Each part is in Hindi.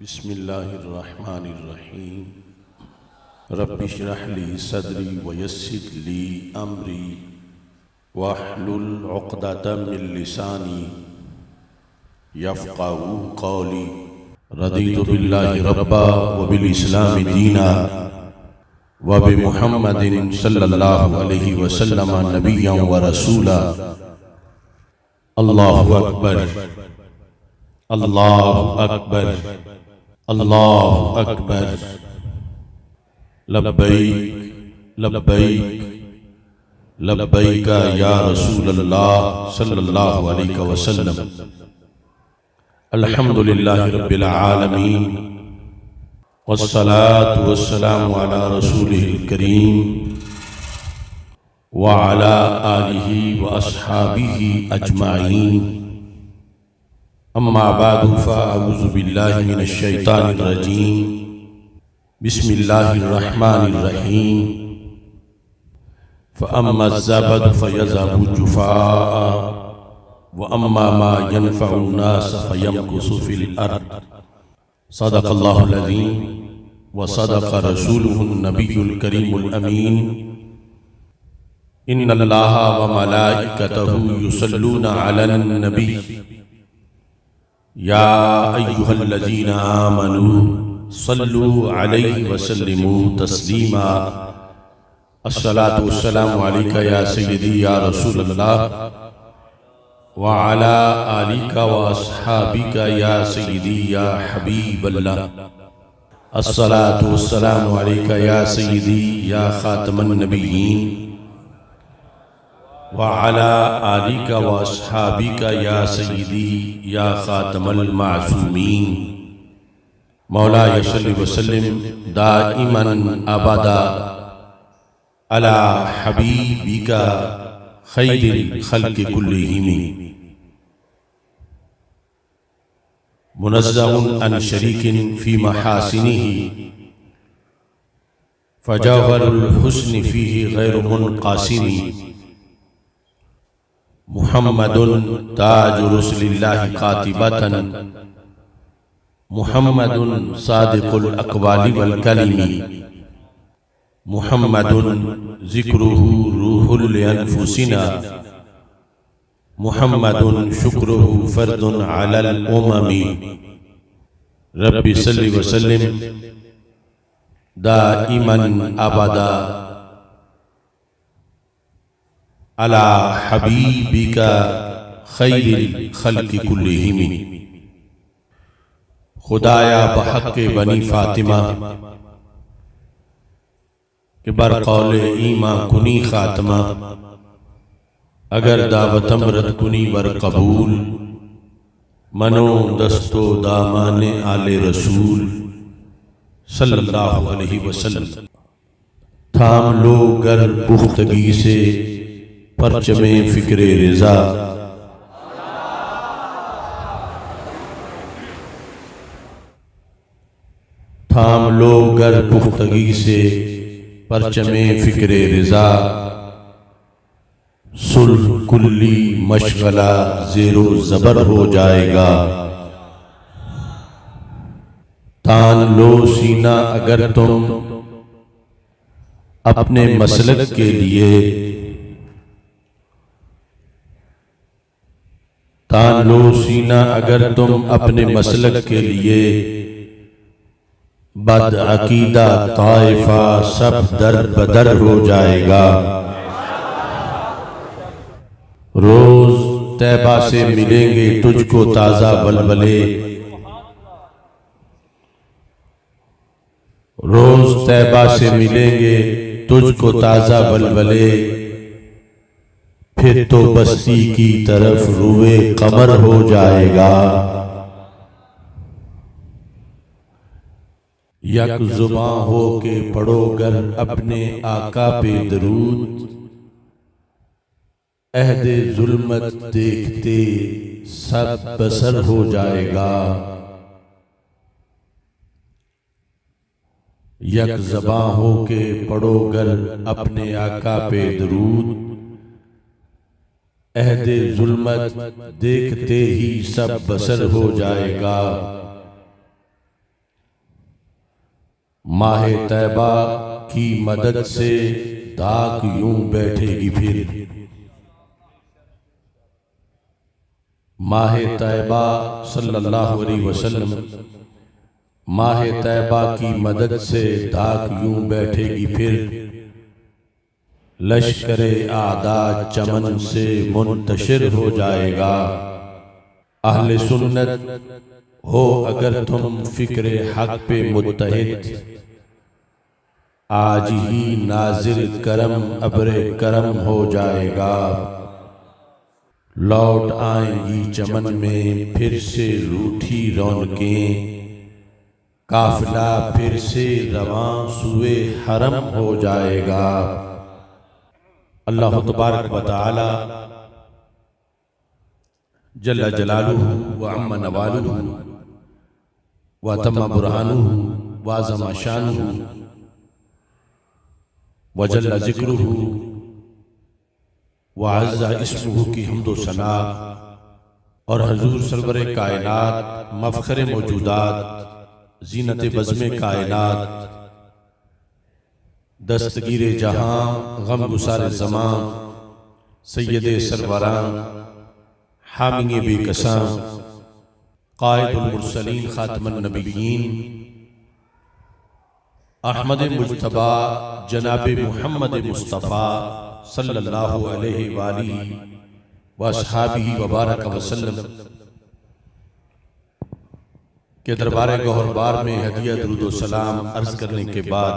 बिस्मिल्लाहिर्रहमानिर्रहीम। रब्बि इश्रह ली सदरी वयस्सिर ली अमरी वहलुल उक़दतम मिन लिसानी यफ़क़हू क़ौली। रदीतु बिल्लाहि रब्बा व बिल इस्लामि दीना व बि मुहम्मदिन सल्लल्लाहु अलैहि वसल्लम नबिय्यन व रसूला। अल्लाहु अकबर, अल्लाहु अकबर, अल्लाहु अकबर। लब्बैक लब्बैक लब्बैक या रसूलल्लाह सल्लल्लाहु अलैहि वसल्लम। अल्हम्दुलिल्लाहि रब्बिल आलमीन वस्सलातु वस्सलामु अला रसूलिहिल करीम व अला आलिहि व अस्हाबिहि अजमाईन। अम्मा बादु फ़अऊज़ु बिल्लाहि मिनश शैतानिर रजीम। बिस्मिल्लाहिर रहमानिर रहीम। फ़अम्मा ज़बदु फ़यज़हबु जुफ़ाअ व अम्मा मा यनफ़अुन नास फ़यमकुसु फ़िल अर्द। सदक़ल्लाहुल अज़ीम व सदक़ रसूलुहुन नबियुल करीमुल अमीन। इन्नल्लाह व मलाइकतहु युसल्लूना अलन नबी या अय्युहल्लज़ीना आमनू सल्लू अलैहि वसल्लिमू तस्लीमा। अस्सलातु वस्सलामु अलैका या सय्यदी या रसूलल्लाह व अला आलिका व अस्हाबिका या सय्यदी या हबीबल्लाह। अस्सलातु वस्सलामु अलैका या सय्यदी या खातमन नबिय्यीन व अला आलिका व अस्हाबिका या सय्यदी या खातमल मासूमीन। मौलाया सल्लि व सल्लिम दाइमन अबदा अला हबीबिका खैरिल खल्क़ि कुल्लिहिम। मुनज़्ज़हुन अन शरीकिन फ़ी महासिनिही फ़जौहरुल हुस्नि फ़ीही गैरु मुनक़ासिमी। मुहम्मदुन ताजु रसूलिल्लाहि कातिबतन मुहम्मदुन सादिकुल अक़वालि वल कलिमी। मुहम्मदुन ज़िक्रुहु रूहुल अनफुसिना मुहम्मदुन शुक्रुहु फ़र्दुन अलल उममी। रब्बि सल्लि व सल्लिम दाइमन अबदा अला हबीबिका खैरिल खल्क़ि कुल्लिहिम। खुदाया बहक़्क़े बनी फ़ातिमा के बरक़ौले ईमा कुनी ख़ात्मा। अगर दावतम रद कुनी वर कबूल मनो दस्तो दामाने आले रसूल सल्लल्लाहु अलैहि वसल्लम। थाम लो गर पुख्तगी से परचमे फ़िक्रे रिज़ा। थाम लो गर पुख्तगी से परचमे फ़िक्रे रिज़ा। सुल्ह कुल्ली मशगला ज़ेरो ज़बर हो जाएगा। तान लो सीना अगर तुम अपने मसलक के लिए। तान लो सीना अगर तुम अपने मसलक के लिए। बद अकीदा ताइफा सब दर बदर हो जाएगा। रोज तैबा से मिलेंगे तुझको ताज़ा बलबले। रोज तैबा से मिलेंगे तुझको ताज़ा बलबले। फिर तो बस्ती की तरफ रुए कमर हो जाएगा। यक ज़ुबां हो के पढ़ो गर अपने आका पे दरूद। अहदे ज़ुल्मत देखते सब बसर हो जाएगा। यक ज़ुबां हो के पढ़ो गर अपने आका पे दरूद। अहदे ज़ुल्मत देखते ही सब बसर हो जाएगा। माह तैबा की मदद से दाग यूं बैठेगी फिर। माह तैबा सल्लल्लाहु अलैहि वसल्लम, माह तैबा की मदद से दाग यूं बैठेगी फिर। लश्करे आदा चमन से मुंतशिर हो जाएगा। अहले सुन्नत हो अगर तुम फिक्रे हक पे मुत्तहिद, आज ही नाजिर करम अब्रे करम हो जाएगा। लौट आएंगी चमन में फिर से रूठी रौनकें, काफिला फिर से रवां सुए हरम हो जाएगा। अल्लाह तबारक व तआला जल्ला जलालुहु व अम्मा नवालुहु व तम्मा बुरहानुहु व अज़्ज़मा शानुहु व जल्ला ज़िक्रुहु व अज़्ज़ा इस्मुहु की हम्दो सना और हजूर सरवरे कायनात, मफ़ख़रे मौजूदात, ज़ीनत बज़्मे कायनात, दस्तगीरे जहां, गम गुसारे ज़मां, सैयदे सरवरां, हामिए बेकसां, क़ाइदुल मुरसलीन, ख़ातमुन नबिय्यीन, अहमद मुज्तबा जनाब मुहम्मद मुस्तफ़ा सल्लल्लाहु अलैहि वालिहि व अस्हाबिही व बारक वसल्लम के दरबार गौहरबार में हदिया दुरूद व सलाम अर्ज़ करने के बाद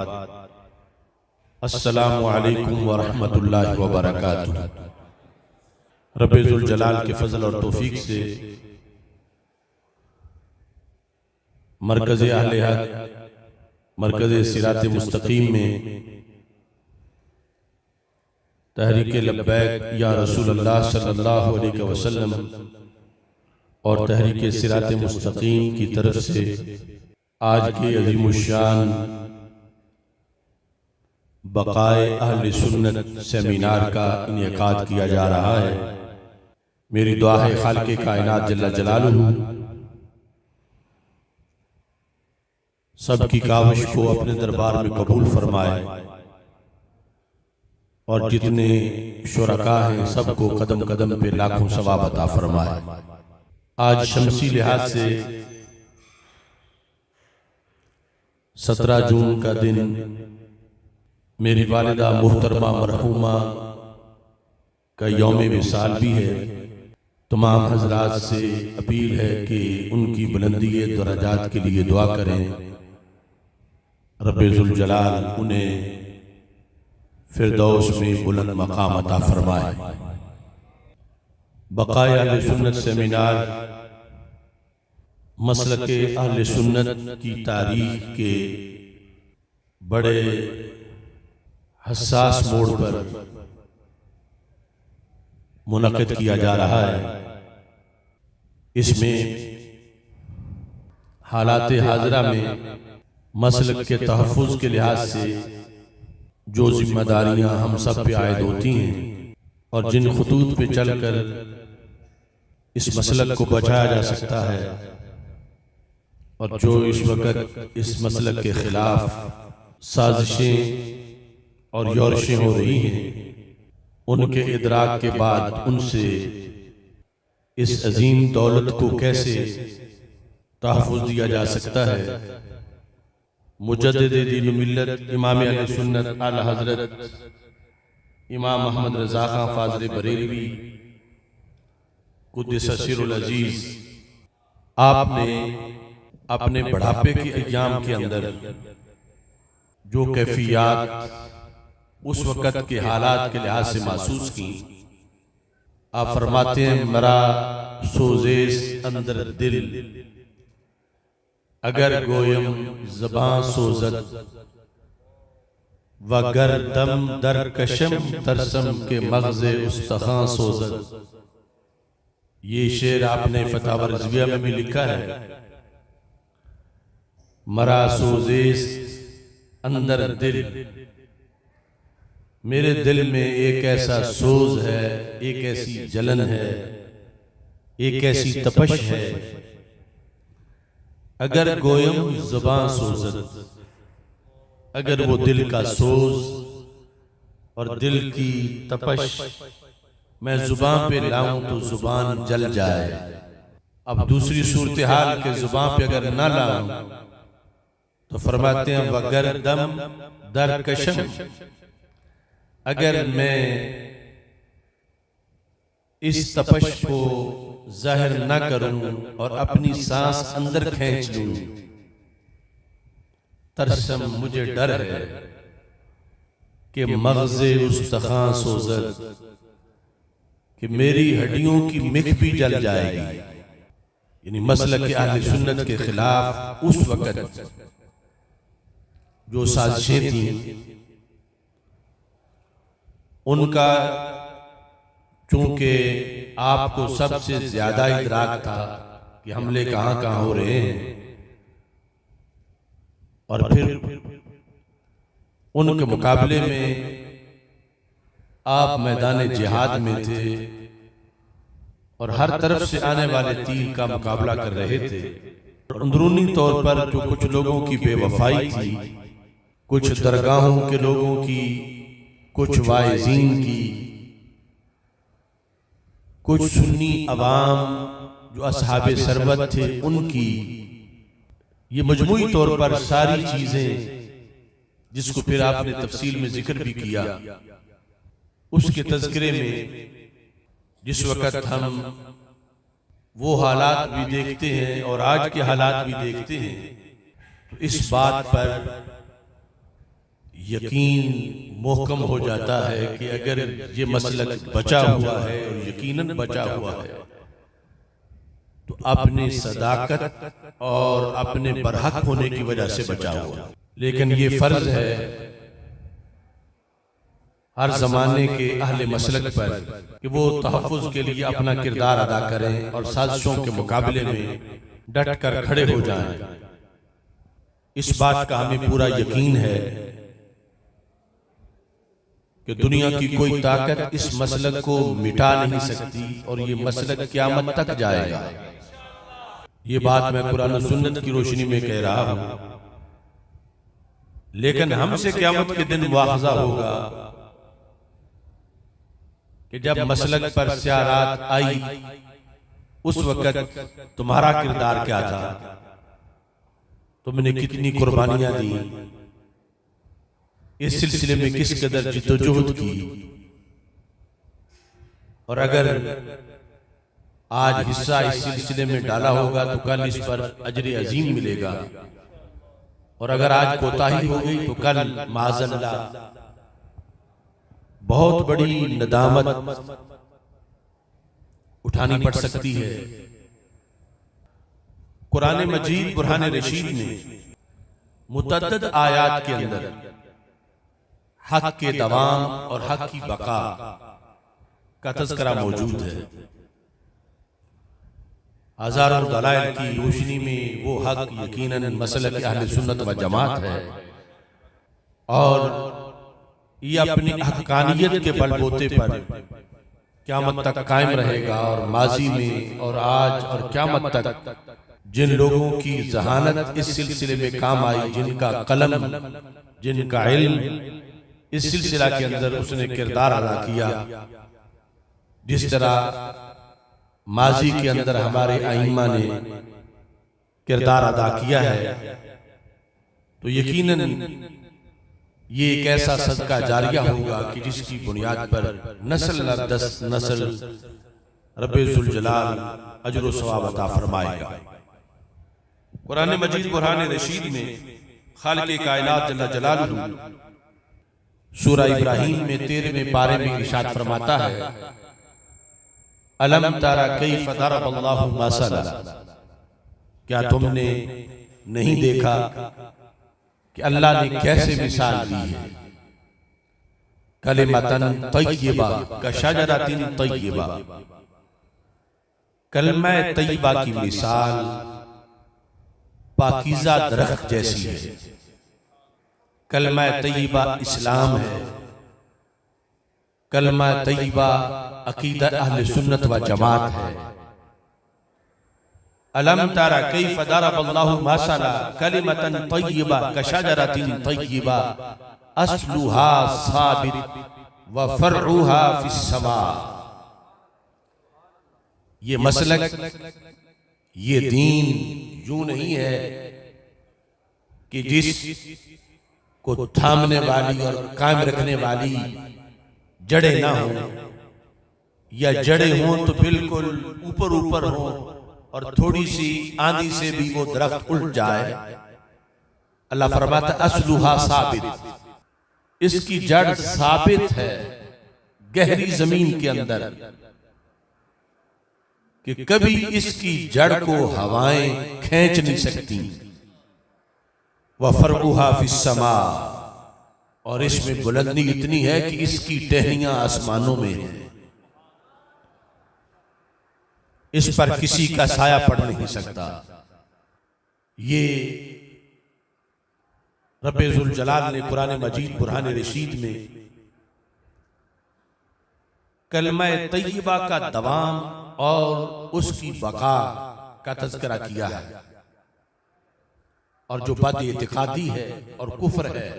अस्सलामु अलैकुम व रहमतुल्लाहि व बरकातुहू। रब्बे ज़ुल जलाल के फजल और तौफीक से मरकज़ अहले हक, मरकज़ सिरात मुस्तकीम में तहरीक लब्बैक या रसूल अल्लाह सल्लल्लाहु अलैहि वसल्लम और तहरीक सिरात मुस्तकीम की तरफ से आज के अज़ीमुश्शान बक़ाए अहले सुन्नत सेमिनार का इनेकाद किया जा रहा है। मेरी दुआ है खालिक़े कायनात जल्ला जलालुहु सबकी काविश को अपने दरबार में कबूल फरमाए और जितने शुरका हैं सबको कदम कदम पे लाखों सवाब अता फरमाए। आज शमसी लिहाज से 17 जून का दिन मेरी वालिदा मुहतरमा मरहूमा का यौम विसाल भी है। तमाम हजरात से अपील है कि उनकी बुलंदी दरजात के लिए दुआ करें। रब्बे ज़ुल जलाल उन्हें फिरदौस में बुलंद मकाम अता फरमाए। बक़ाए अहले सुन्नत सेमिनार मसलके अहले सुन्नत की तारीख के बड़े हसास मोड़ पर मुनक़िद किया जा रहा है। इसमें हालात हाज़िरा में मसलक के तहफ़्फ़ुज़ के लिहाज से जो जिम्मेदारियां हम सब पे आयद होती हैं और जिन खुतूत पे चलकर इस मसलक को बचाया जा सकता है और जो इस वक्त इस मसलक के खिलाफ साजिशें और योरशें हो रही हैं, उनके इदराक के बाद उनसे इस अजीम दौलत को कैसे तहफ़्फ़ुज़ दिया जा सकता है। मुजद्दिद दीन मिल्लत इमाम अहले सुन्नत आला हज़रत इमाम अहमद रज़ा खां फ़ाज़िल बरेलवी कुद्दस सिरुल अज़ीज़, आपने अपने बढ़ापे के अय्याम के अंदर जो कैफियत उस वक़्त के हालात के लिहाज से महसूस की, आप फरमाते हैं मरा सोज़ेस अंदर दिल, अगर गोयम ज़बां सोज़त वगर दम दर कशम तरसम के मग़ज़े उस्तख़ां सोज़त। ये शेर आपने फ़तावा रिज़विया में भी लिखा है। मरा सोज़ेस अंदर दिल, मेरे दिल में एक ऐसा सोज है, एक ऐसी जलन है, एक ऐसी तपश है। अगर गोयम ज़बां सोज़त अगर वो दिल का सोज और दिल की तपश मैं जुबान पे लाऊं तो जुबान जल जाए। अब दूसरी सूरत हाल के जुबान पे अगर ना लाऊं तो फरमाते हैं वगर दम दर कशम, अगर मैं इस तपश को जाहिर न करूं और अपनी सांस अंदर खींच लूं, तरसम मुझे डर है कि मग़ज़े उस्तख़ां सोज़द, कि मेरी हड्डियों की मिख भी जल जाएगी। यानी मसलक अहले सुन्नत के खिलाफ उस वक़्त जो साजिशें थी उनका, चूंकि आपको सबसे ज्यादा इदराक था कि हमले कहां कहां हो रहे हैं, और फिर उनके मुकाबले में आप मैदान जिहाद में थे और हर तरफ से आने वाले तीर का मुकाबला कर रहे थे। और अंदरूनी तौर पर जो कुछ लोगों की बेवफाई थी, कुछ दरगाहों के लोगों की, कुछ वाइज़ीन की, कुछ सुन्नी अवाम जो असहाबे सरबत थे उनकी, ये मजमूई तौर पर सारी चीजें जिसको फिर आपने तफसील में जिक्र भी किया, उसके तज़किरे में जिस वक़्त हम वो हालात भी देखते हैं और आज के हालात भी देखते हैं, तो इस बात पर यकीन मोहकम हो जाता है कि अगर ये मसलक बचा हुआ है और यकीनन बचा हुआ है तो अपनी सदाकत और अपने बरहक होने की वजह से बचा हुआ। लेकिन ये फर्ज है हर जमाने के अहले मसलक पर कि वो तहफ़्फ़ुज़ के लिए अपना किरदार अदा करें और साजिशों के मुकाबले में डट कर खड़े हो जाएं। इस बात का हमें पूरा यकीन है कि दुनिया की कोई ताकत इस मसलक को मिटा नहीं सकती और ये मसलक क़यामत तक जाएगा। ये बात मैं कुरान और सुन्नत की रोशनी में कह रहा हूं, लेकिन हमसे क़यामत के दिन मुआख़ज़ा होगा कि जब मसलक पर सियारात आई, उस वक़्त तुम्हारा किरदार क्या था, तुमने कितनी कुर्बानियां दी, इस सिलसिले में किस कदर जिद्दोजहद की, और अगर आज हिस्सा इस सिलसिले में डाला होगा तो कल इस पर अजर अजीम मिलेगा, और अगर आज कोताही हो गई तो कल माज़अल्लाह बहुत बड़ी नदामत उठानी पड़ सकती है। कुरान मजीद बुरहान रशीद में मुतअद्दिद आयात के अंदर हक के दवाम और हक की बका का तज़किरा मौजूद है। हजारों दलाइल की रोशनी में वो हक यकीनन मसलक अहले सुन्नत व जमात है, और ये अपनी हक़ानियत के बलबूते पर क़यामत तक कायम रहेगा। और माजी में और आज और क़यामत तक जिन लोगों की ज़हानत इस सिलसिले में काम आई, जिनका कलम, जिनका इल्म इस सिलसिला के अंदर उसने किरदार अदा किया, जिस तरह माजी के अंदर हमारे आइम्मा ने किरदार अदा किया है, तो यकीनन ये एक ऐसा सदका जारिया होगा कि जिसकी बुनियाद पर नस्ल दर नस्ल रब्बे ज़ुल जलाल अजर व सवाब अता फरमाएगा। कुरान मजीद बुरहान रशीद में खालिक़े कायनात जल्ल जलालुहु सूरा इब्राहीम में 13वें पारे में इरशाद फरमाता है, अलम तरा कैफ़ दरबल्लाहु मसला, क्या तुमने नहीं देखा कि अल्लाह ने कैसे मिसाल दी है, कलिमतन तय्यबा कशजरतिन तय्यबा, कलमा तय्यबा की मिसाल पाकीज़ा दरख्त जैसी है। कलमा तय्यबा इस्लाम है, कलमा तय्यबा अकीदा अहले सुन्नत व जमात है। अलम तरा कैफ दरबल्लाहु मसला कलिमतन तय्यबा कशजरतिन तय्यबा अस्लुहा साबित व फरउहा फिस समा। ये मसलक, ये दीन यूं नहीं है कि जिस को थामने वाली और कायम रखने वाली जड़ें ना हो, या जड़ें हों तो बिल्कुल ऊपर ऊपर हो और थोड़ी सी आंधी से भी वो दरख्त उल्ट जाए। अल्लाह फरमाता अस्लुहा साबित, इसकी जड़ साबित है गहरी जमीन के अंदर, कि कभी इसकी जड़ को हवाएं खींच नहीं सकती। व फरउहा फिस समा, और इसमें बुलंदी इतनी है कि इसकी टहनियां आसमानों में है, इस पर किसी का साया पड़ नहीं सकता। ये रब्बे जुल जलाल ने कुरान मजीद बुरहान रशीद में कलमा तय्यबा का दवाम और उसकी बका का तज़किरा किया है, और जो बद इतिकादी है और कुफ्र है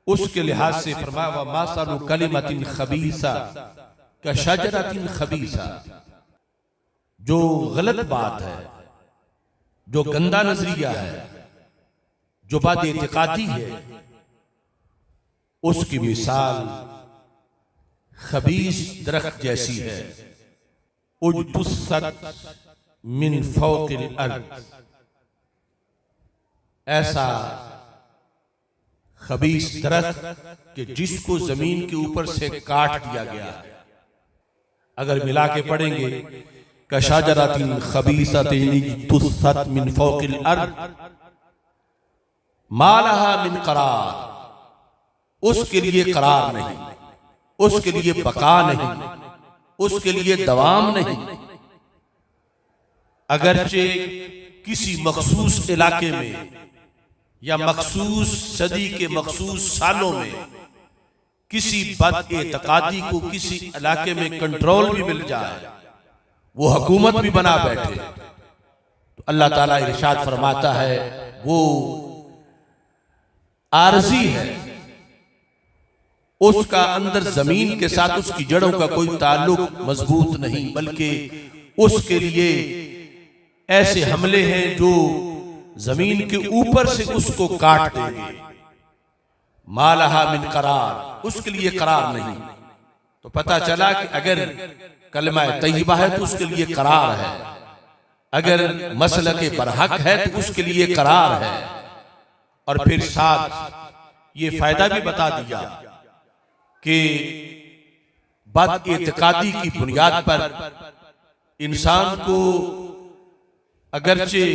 उसके लिहाज से फरमाया व मासलु कलिमतिन खबीसा का शजरतिन खबीसा। जो गलत बात है, जो गंदा नजरिया है, जो बद इतिकादी है, उसकी मिसाल खबीस दरख्त जैसी है। उजतुस्सत मिन फौकिल अर्द, ऐसा खबीस दरख्त कि जिसको जमीन के ऊपर से काट दिया गया है। अगर मिला के पढ़ेंगे कशाजरातिन खबीसतिन तुस्सत मिन फौकिल अर्द मालहा मिन करार, उसके लिए करार नहीं, उसके लिए बका नहीं, उसके लिए दवाम नहीं। अगरचे किसी मखसूस इलाके में या मखसूस सदी के मखसूस सालों में किसी बद एतकादी को किसी इलाके में कंट्रोल भी मिल जाए, वो हुकूमत भी बना बैठे, तो अल्लाह ताला इरशाद फरमाता है वो आरजी है, उसका अंदर जमीन के साथ उसकी जड़ों का कोई ताल्लुक मजबूत नहीं, बल्कि उसके लिए ऐसे हमले हैं जो जमीन के ऊपर से उसको काट देंगे। मालहा मिन करार, उसके लिए करार नहीं। तो पता चला कि अगर कलमा तय्यबा है तो उसके लिए करार है, अगर मसलक बरहक है तो उसके लिए करार है। और फिर साथ ये फायदा भी बता दिया कि बद इत्कादी की बुनियाद पर इंसान को अगरचे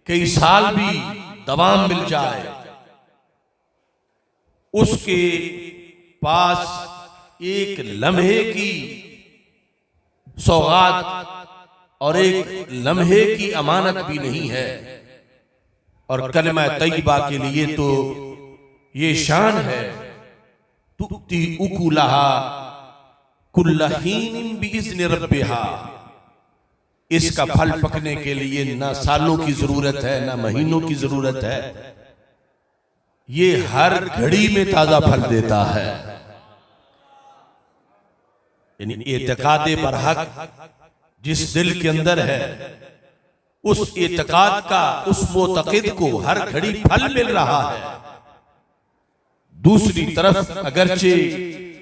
कई साल भी दवाम मिल जाए, उसके पास एक लम्हे की सौगात और एक लम्हे की अमानत भी नहीं है। और कलमा तय्यबा के लिए तो ये शान है, तुती उकुलहा कुल्ल हीनिन बिइज़्नि रब्बिहा, इसका फल पकने के लिए ना सालों की जरूरत है ना महीनों की जरूरत है, ये हर घड़ी में ताजा फल देता है। यानी एतकाद बरहक जिस दिल के अंदर है, उस एतकाद का उस मोतक़िद को हर घड़ी फल मिल रहा है। दूसरी तरफ अगरचे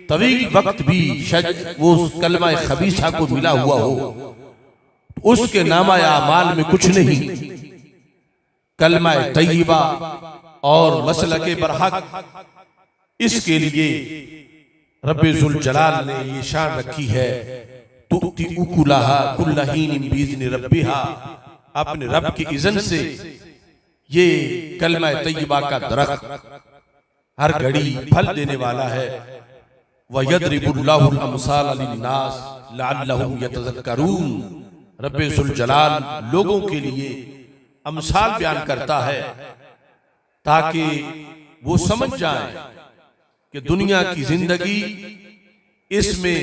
तवील वक्त भी वो कलमा खबीसा को मिला हुआ हो, उसके नामा आमाल में कुछ नहीं। कलमा तय्यबा और मसलक बरहक, इसके लिए रब्बे जुल जलाल ने ये शान रखी है, तुती उकुलहा कुल्ल हीनिन बिइज़्नि रब्बिहा, अपने रब की इज़्न से ये कलमा तय्यबा का दरख्त हर घड़ी फल देने वाला है। व यदरिबुल्लाहुल अमसाल लिन्नास लअल्लहुम यतज़क्करून, रब्बे जुल जलाल लोगों के लिए अमसाल बयान करता है ताकि वो समझ जाएं कि दुनिया की जिंदगी इसमें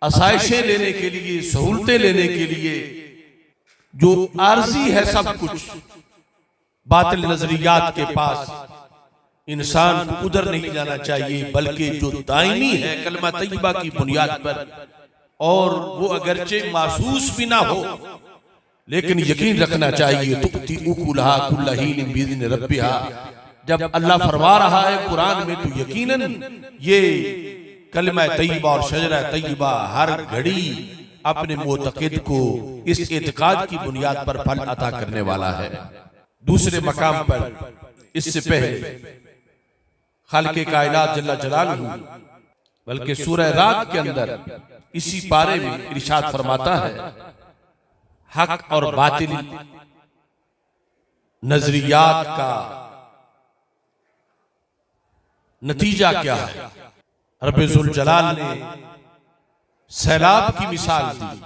आसाइशें लेने के लिए, सहूलतें लेने के लिए जो आर्जी है सब कुछ, बातिल नजरियात के पास इंसान को उधर नहीं जाना चाहिए, बल्कि जो दायमी है कलमा तय्यबा की बुनियाद पर, और वो अगरचे महसूस भी ना हो लेकिन यकीन रखना चाहिए, तुक्ति उकुलहा कुल्ला हीन बिइज़्नि रब्बिहा। जब अल्लाह फरमा रहा है कुरान में तो यकीनन ये कलमा तय्यबा और शजरा तय्यबा हर घड़ी अपने मोतक़िद को इस एतकाद की बुनियाद पर फल अता करने वाला है। दूसरे मकाम पर इससे पहले खालिक़े कायनात जल्ला जलालहू बल्कि सूरह रात के अंदर इसी पारे में इरशाद फरमाता है, हक और बातिल नजरियात का नतीजा क्या है। रब्बे ज़ुल जलाल ने सैलाब की मिसाल दी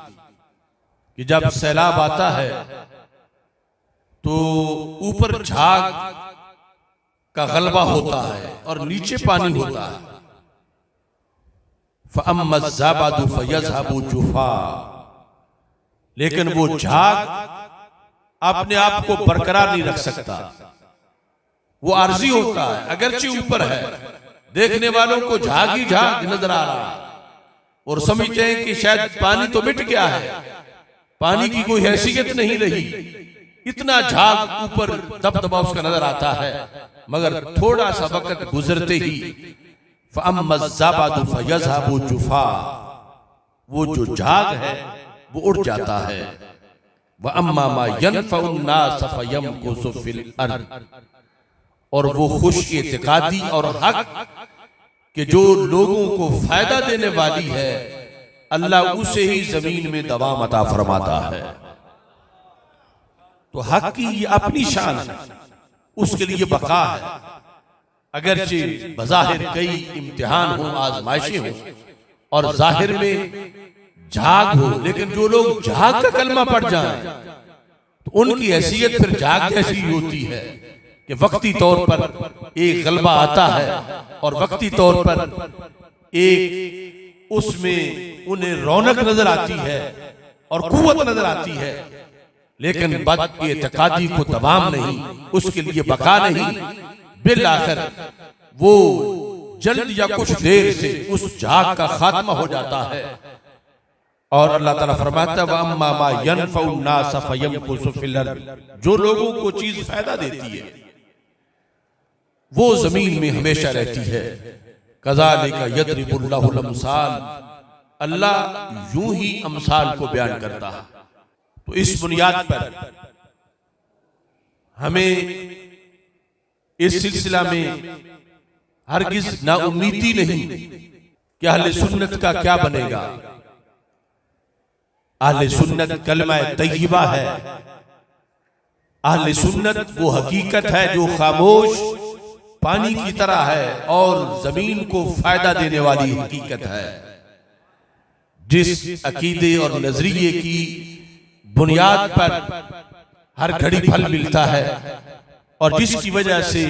कि जब सैलाब आता है तो ऊपर झाग का गलबा होता है और नीचे पानी होता है। फ़अम्मा ज़्ज़ाबादु फ़यज़हबु जुफ़ा, लेकिन वो झाग अपने आप को बरकरार नहीं रख सकता, वो आर्जी होता है, अगरचे ऊपर है, देखने वालों को झाग ही झाग नजर आ रहा है और समझते हैं कि शायद पानी तो मिट गया है, पानी की कोई हैसियत नहीं रही, इतना झाग ऊपर दबदबा उसका नजर आता है। मगर थोड़ा सा वक्त गुजरते ही फ़अम्मा ज़्ज़ाबादु फ़यज़हबु जुफ़ा, वो जो झाग है वो उड़ जाता है। वअम्मा मा यनफ़उ अन्नास फ़यमकुसु फ़िल अर्ज़, और वो खुश एतिकादी और हक कि जो लोगों को फायदा देने वाली है अल्लाह उसे ही जमीन में दवाम अता फरमाता है। तो हक की ये अपनी शान है, उसके लिए बका है। अगरचे बज़ाहिर कई इम्तिहान हो, आजमाइशें हो और जाहिर में झाग हो, लेकिन जो लोग झाग का कलमा पढ़ जाएं तो उनकी हैसियत फिर झाग जैसी होती है कि वक्ती तौर पर एक गलबा आता है और वक्ती तौर पर एक उसमें उन्हें रौनक नजर आती है और कुव्वत नजर आती है, लेकिन बद-एतकादी को तमाम नहीं, उसके लिए बका नहीं, बिल आखिर वो जल्द या कुछ देर से उस झाग का खात्मा हो जाता है। और अल्लाह ताला फरमाता है वअम्मा मा यनफ़उ अन्नास फ़यमकुसु फ़िल अर्ज़, जो लोगों को चीज फायदा देती है वो जमीन में हमेशा रहती है। कज़ालिका यदरिबुल्लाहुल अमसाल, अल्लाह यूं ही अमसाल को बयान करता है। तो इस बुनियाद पर हमें इस सिलसिला में हरगिज नाउम्मीदी नहीं कि अहले सुन्नत का क्या बनेगा। अहले सुन्नत कलमा तय्यबा है, अहले सुन्नत वो हकीकत है जो खामोश पानी की तरह है और जमीन को फायदा देने वाली हकीकत है। जिस अकीदे और नजरिए की बुनियाद पर हर घड़ी फल मिलता है और जिसकी वजह से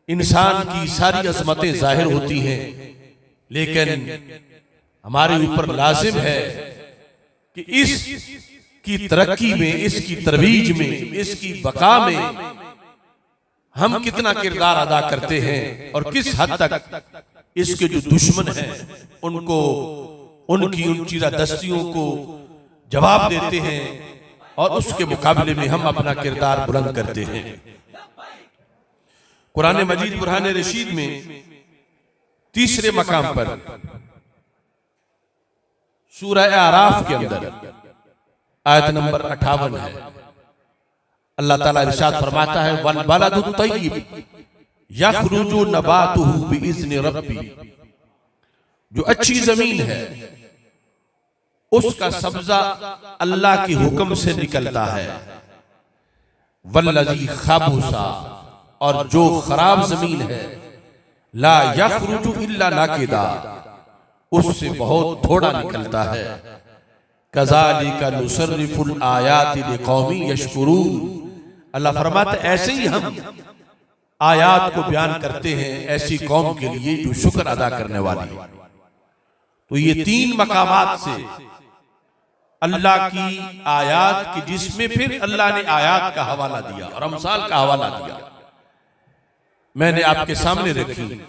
इंसान की सारी अजमतें जाहिर होती हैं, लेकिन हमारे ऊपर लाजिम है कि इसकी तरक्की में, इसकी तरवीज में, इसकी बका में हम कितना किरदार अदा करते हैं और किस हद तक इसके जो दुश्मन हैं उनको उनकी उन चीज़ादस्तियों को जवाब देते हैं और उसके मुकाबले में हम अपना किरदार बुलंद करते हैं। कुरान मजीद बुरहान रशीद में तीसरे मकाम पर सूरह आराफ के अंदर आयत नंबर 58 है। अल्लाह ताला इरशाद फरमाता है वल बलदु तय्यिब यखरुजु नबातुहु बिइज़्नि रब्बी, जो अच्छी जमीन है उसका सब्जा अल्लाह के हुक्म से निकलता है। वल्लज़ी खबुसा, और जो खराब जमीन है ला यखरुजु इल्ला नाकिदा, उससे बहुत थोड़ा निकलता है। कज़ालिका नुसर्रिफुल आयाति लिक़ौमी यशकुरून, अल्लाह फरमाता ऐसे ही हम आयात को बयान करते हैं ऐसी कौम के लिए जो शुक्र अदा करने वाली है। तो ये 3 मकामात से अल्लाह की आयात की, जिसमें फिर अल्लाह ने आयात का हवाला दिया और अमसाल का हवाला दिया, मैंने आपके सामने रखी।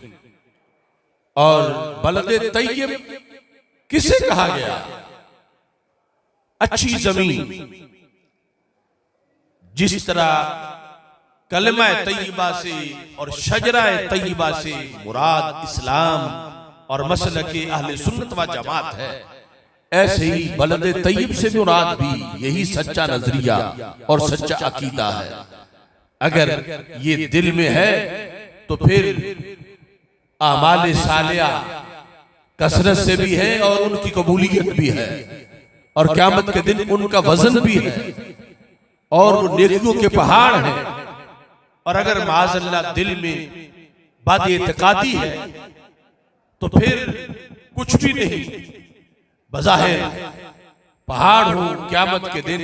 और बलदे तैयब किसे कहा गया? अच्छी जमीन। जिस तरह कलमा तैयबा से और शजरा तैयबा से मुराद इस्लाम और मसलके अहले सुन्नत व जमात है, ऐसे ही बलदे तैयब से मुराद भी यही सच्चा नजरिया और सच्चा अकीदा है। अगर ये दिल में है तो फिर आमाल सालिया कसरत से भी है और उनकी कबूलियत भी है, और क़यामत के दिन उनका वजन भी है, और वो नेकियों के पहाड़ हैं। और अगर माज़अल्लाह दिल में बद-एतिक़ादी है तो फिर कुछ भी नहीं, बज़ाहिर पहाड़ हो, क़यामत के दिन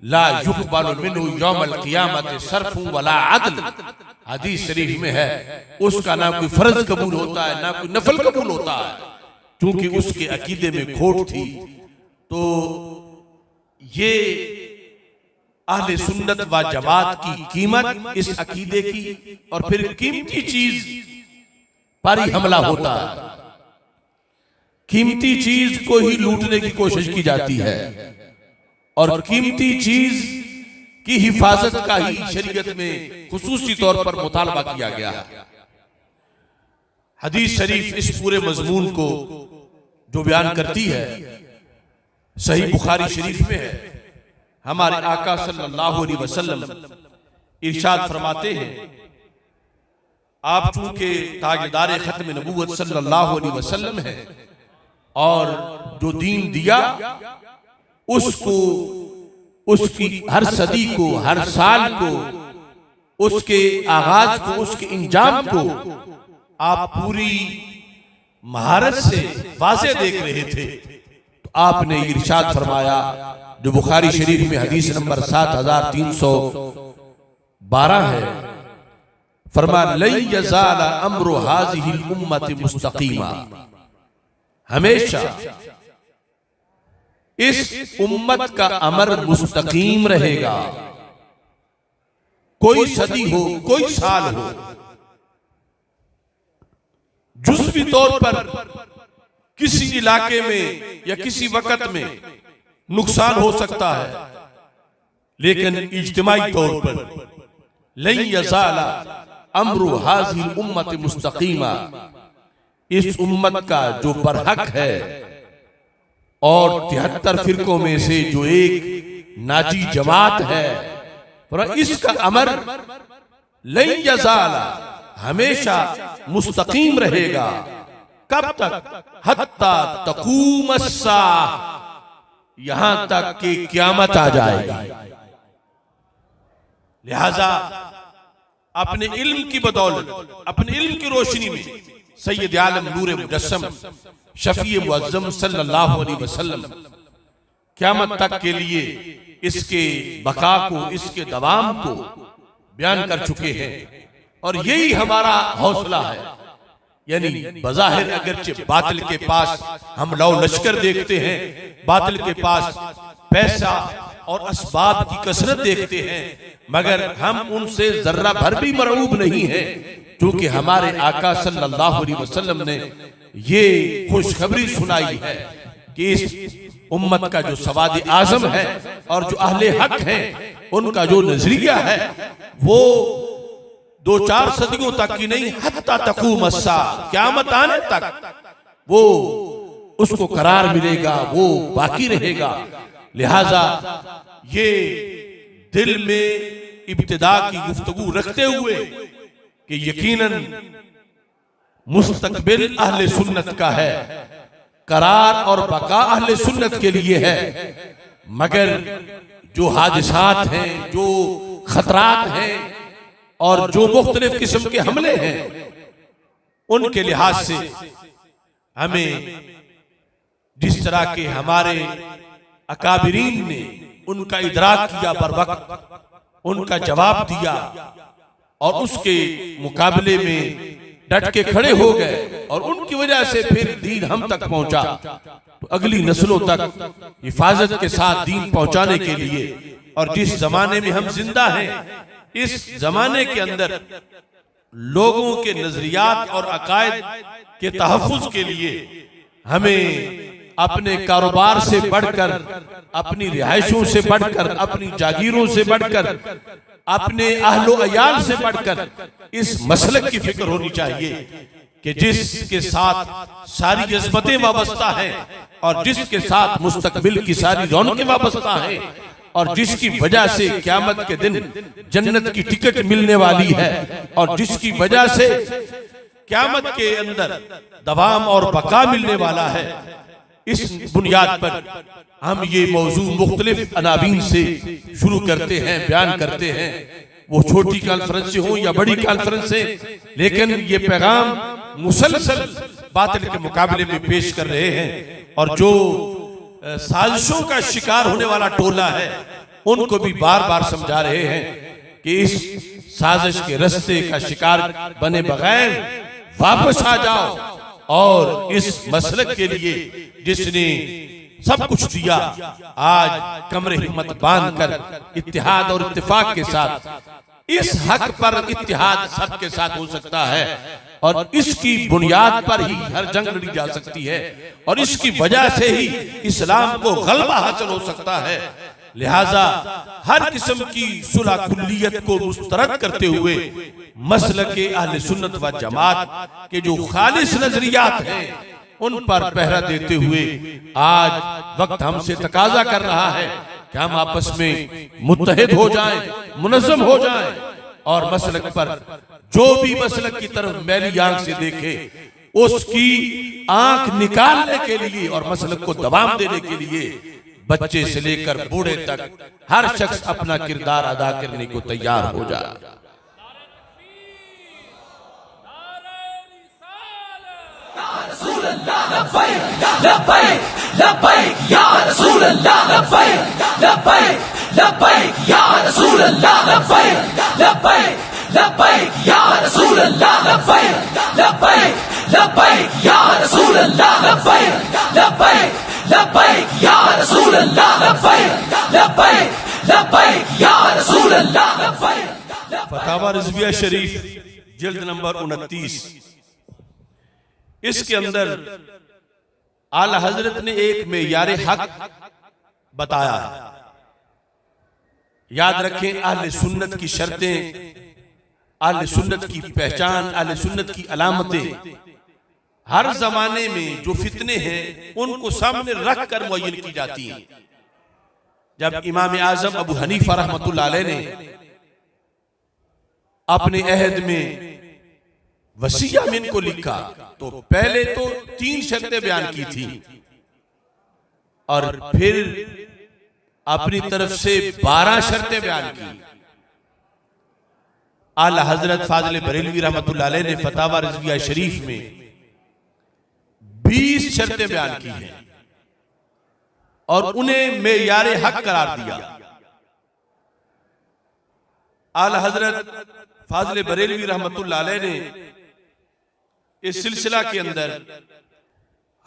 ला युक़बलु मिन्हु यौमल क़ियामत सर्फ़ुन वला अदल, हदीस शरीफ में है, उसका ना कोई फर्ज कबूल होता है ना कोई नफल कबूल होता है, क्योंकि उसके अकीदे में खोट थी। तो ये अहले सुन्नत व जमात की कीमत इस अकीदे की, और फिर कीमती चीज पर ही हमला होता है, कीमती चीज को ही लूटने की कोशिश की जाती है, और कीमती चीज की हिफाजत का ही शरीयत में खुसूसी तौर पर मुतालबा किया गया है। हदीस शरीफ इस पूरे मजमून को जो बयान करती है सही बुखारी शरीफ में है। हमारे आका सल्लल्लाहु अलैहि वसल्लम इरशाद फरमाते हैं, आप चूंकि ताजदार खत्म नबूवत सल्लल्लाहु अलैहि वसल्लम है और जो दीन दिया उसको, उसकी हर सदी को, हर साल को, उसके आगाज को, उसके इंजाम को आप पूरी महारत से वाज़े देख रहे थे। तो आपने इरशाद फरमाया जो बुखारी शरीफ में हदीस नंबर 7312 है, फरमाया लन यज़ाल अम्रु हाज़िहिल उम्मति मुस्तक़ीमा, हमेशा इस उम्मत का अमर मुस्तकीम रहेगा। कोई सदी हो, कोई साल हो, जुज़वी तौर पर किसी इलाके में या किसी वक्त में नुकसान हो सकता है, लेकिन इज्तिमाई तौर पर लन यज़ाला अम्रु हाज़िहिल उम्मति मुस्तक़ीमा, इस उम्मत का जो बरहक है और 73 फिरकों में से जो एक नाजी जमात है, इसका अमर लन यज़ाला, हमेशा मुस्तकीम रहेगा। कब तक? हत्ता तक़ूम अस्साअह, यहां तक कि क़यामत आ जाएगी। लिहाजा अपने इल्म की बदौलत, अपने इल्म की रोशनी में सैयद आलम नूर मुजस्सम शफी मुअज़्ज़म सल्लल्लाहु अलैहि वसल्लम क़यामत तक के लिए इसके बका को, इसके दवाम को बयान कर चुके हैं। और यही हमारा हौसला है। यानी बज़ाहिर अगरचे बातिल के पास हम लौ लश्कर देखते हैं, बातिल के पास पैसा और असबाब की कसरत देखते हैं, मगर हम उनसे जर्रा भर भी मरऊब नहीं है, क्योंकि हमारे आका सल्लल्लाहु अलैहि वसल्लम ने ये खुशखबरी सुनाई है कि इस उम्मत का जो सवाद आजम है और जो अहले हक हैं, उनका जो नजरिया है वो 2-4 सदियों तक की नहीं, हत्ता तक़ूम अस्साअह, क़यामत आने तक वो उसको करार मिलेगा, वो बाकी रहेगा। लिहाजा ये दिल में इब्तिदा की गुफ्तगू रखते हुए कि यकीनन मुस्तकबिल अहले सुन्नत का है, करार और बका अहले सुन्नत के लिए है, मगर जो हादिसात हैं, जो खतरात हैं और जो मुख्तलिफ किस्म के हमले हैं, उनके लिहाज से हमें जिस तरह के हमारे अकाबिरीन ने उनका इदराक किया, बर वक्त उनका जवाब दिया और उसके मुकाबले में डट के खड़े हो गए और उनकी वजह से फिर दीन हम तक पहुंचा। तो अगली नस्लों तक हिफाजत के साथ दीन पहुंचाने के लिए, और जिस जमाने में हम जिंदा हैं, इस जमाने के अंदर लोगों के नजरियात और अकायद के तहफ्फुज के लिए हमें अपने कारोबार से बढ़कर, अपनी रिहायशों से बढ़कर, अपनी जागीरों से बढ़कर, अपने अहलो अयाल से बढ़कर इस मसलक की फिक्र होनी चाहिए कि जिसके साथ सारी अज़मतें वाबस्ता हैं और जिसके साथ मुस्तकबिल की सारी रौनकें वाबस्ता हैं और जिसकी वजह से क़यामत के दिन जन्नत की टिकट मिलने वाली है और जिसकी वजह से क़यामत के अंदर दवाम और बका मिलने वाला है, इस बुनियाद पर हम ये मौजू मुख्तलिफ अनावीन से शुरू करते हैं, बयान करते हैं, वो छोटी कॉन्फ्रेंस हो या बड़ी कॉन्फ्रेंस से, लेकिन ये पैगाम मुसलसल बातिल के मुकाबले में पेश कर रहे हैं। और जो साजिशों का शिकार होने वाला टोला है, उनको भी बार बार समझा रहे हैं कि इस साजिश के रास्ते का शिकार बने बगैर वापस आ जाओ और इस मसलक के लिए जिसने सब कुछ दिया, आज कमरे हिम्मत बांधकर इत्तिहाद और इत्तिफाक के साथ इस हक पर इत्तिहाद सबके साथ हो सकता है और इसकी बुनियाद पर ही हर जंग लड़ी जा सकती है और इसकी वजह से ही इस्लाम को गलबा हासिल हो सकता है। लिहाजा हर किस्म की सुलह कुल्लियत को मुस्तरद करते हुए मसलके अहले सुन्नत व जमात के जो खालिस नजरियात हैं उन पर पहरा देते हुए आज वक्त हमसे तकाजा कर रहा है कि हम आपस में मुत्तहिद हो जाएं, मुनज़्ज़म हो जाएं और मसलक पर जो भी मसलक की तरफ मैली आंख से देखे उसकी आंख निकालने के लिए और मसलक को दबाम देने के लिए बच्चे से लेकर बूढ़े तक हर शख्स अपना किरदार अदा करने को तैयार हो जाए। फतावा रिज़विया शरीफ जिल्द नंबर 29, इसके अंदर आला हजरत ने एक मेयार हक बताया है। याद रखें, अहले सुन्नत की शर्तें, अहले सुन्नत की पहचान, अहले सुन्नत की अलामतें हर जमाने में जो फितने हैं उनको सामने रख कर मुअय्यन की जाती हैं। जब इमाम आजम अबू हनीफा रहमतुल्लाह अलैह ने अपने अहद में वसीया में इनको लिखा तो पहले तो 3 शर्तें बयान की थी और फिर अपनी तरफ से 12 शर्तें बयान की। आला हजरत फाज़िल बरेलवी रहमतुल्लाह अलैह ने फतावा रिज़विया शरीफ में 20 शर्तें बयान की हैं और उन्हें मेयार हक करार दिया। आला हजरत फाज़िल बरेलवी रहमतुल्लाह अलैह ने इस सिलसिला के अंदर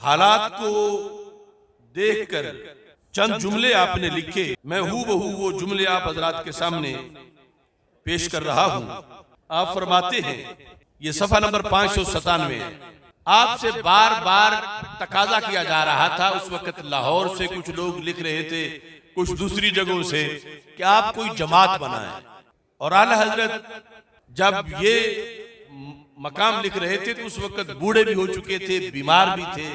हालात को देखकर चंद जुमले आपने लिखे। मैं हूबहू वो जुमले आप हजरात के सामने पेश कर रहा हूं। आप फरमाते हैं, ये सफा नंबर 597 है, आपसे बार बार तकाजा किया जा रहा था, उस वक्त लाहौर से कुछ लोग लिख रहे थे, कुछ दूसरी जगहों से, कि आप कोई जमात बनाएं। और आला हजरत जब ये मकाम लिख रहे थे तो उस वक्त बूढ़े भी हो चुके थे, बीमार भी थे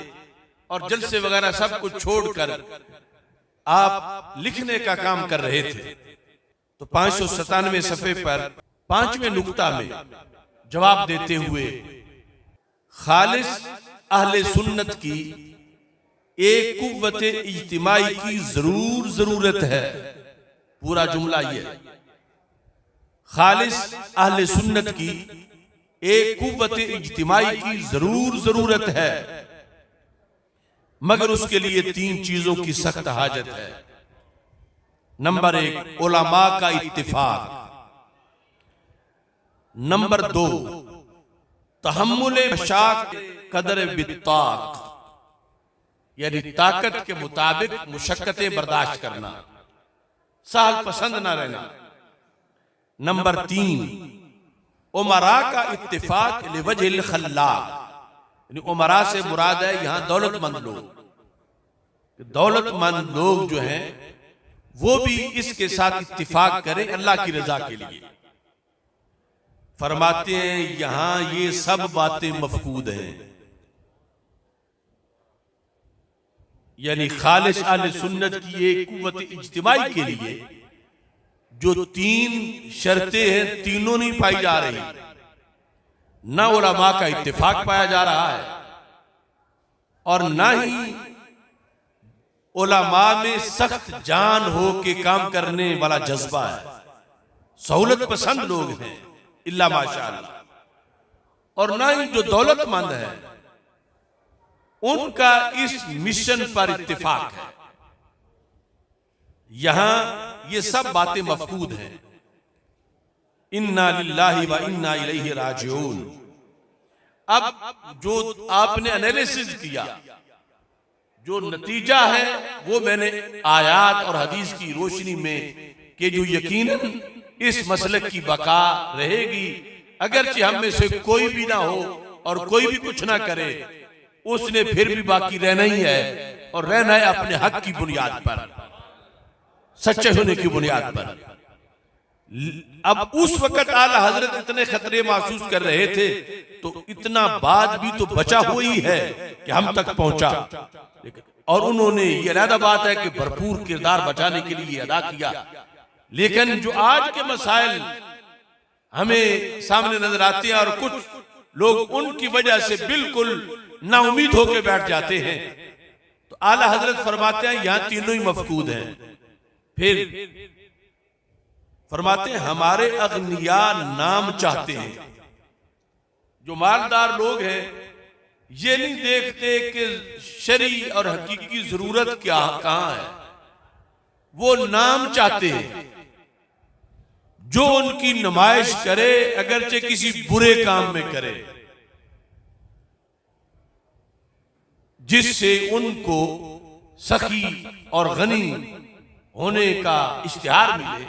और जलसे वगैरह सब कुछ छोड़कर आप लिखने का काम कर रहे थे। तो 597वें सफ़े पर 5वें नुक्ता में जवाब देते हुए खालिस अहले सुन्नत की एक कुव्वत इज्तिमाई की जरूरत है। पूरा जुमला ये, खालिस अहले सुन्नत की एक कुव्वत इज्तिमाई की जरूरत है, मगर उसके लिए 3 चीजों की सख्त हाजत है। नंबर 1, उलमा का इत्तिफाक। नंबर 2, तहम्मुल मशाक कदर बित्ताक, यानी ताकत के मुताबिक मुशक्कतें बर्दाश्त करना, सहल पसंद ना रहना। नंबर 3, उमरा का इत्तिफाक लिवजहिल खल्लाक, यानी उमरा से मुराद है यहां दौलतमंद लोग। दौलतमंद लोग जो हैं वो भी इसके साथ इत्तिफाक करें अल्लाह की रजा के लिए। फरमाते हैं यहां ये सब बातें मफकूद हैं, यानी खालिस अहले सुन्नत की एक कुव्वत इज्तिमाई के लिए जो 3 शर्तें हैं तीनों नहीं पाई जा रही। ना उलमा का इत्तिफाक पाया जा रहा है और ना ही उलमा में सख्त जान हो के काम करने वाला जज्बा है। सहूलत पसंद लोग हैं इल्ला माशाअल्लाह, और ना ही जो दौलतमंद है उनका इस मिशन पर इत्तिफाक है। यहां ये सब बातें मफकूद हैं। इन्ना लिल्लाहि व इन्ना इलैहि राजिऊन। अब जो आपने एनालिसिस किया, जो नतीजा है वो मैंने आयात और हदीस की रोशनी में कि जो यकीनन इस मसलक की बका रहेगी, अगरचे हम में से कोई भी ना हो और कोई भी कुछ ना करे, उसने फिर भी बाकी रहना ही है, और रहना है अपने हक की बुनियाद पर, सच्चे होने की बुनियाद पर। अब उस वक्त आला हजरत इतने खतरे महसूस कर रहे थे, तो इतना बाद भी तो बचा हुआ ही है कि हम तक पहुंचा, और उन्होंने ये अलग बात है कि भरपूर किरदार बचाने के लिए अदा किया। लेकिन जो आज के मसाइल हमें सामने नजर आते हैं और कुछ लोग उनकी वजह से बिल्कुल नाउमीद होकर बैठ जाते हैं, तो आला हजरत फरमाते हैं यहां तीनों ही मफकूद हैं। फिर फरमाते हैं हमारे अगनिया नाम चाहते हैं। जो मालदार लोग हैं ये नहीं देखते कि शरी और हकीकी जरूरत क्या कहां है, वो नाम चाहते हैं जो उनकी नुमाइश करे, अगरचे किसी बुरे काम में करे, जिससे उनको सखी और गनी होने का इश्तिहार मिले।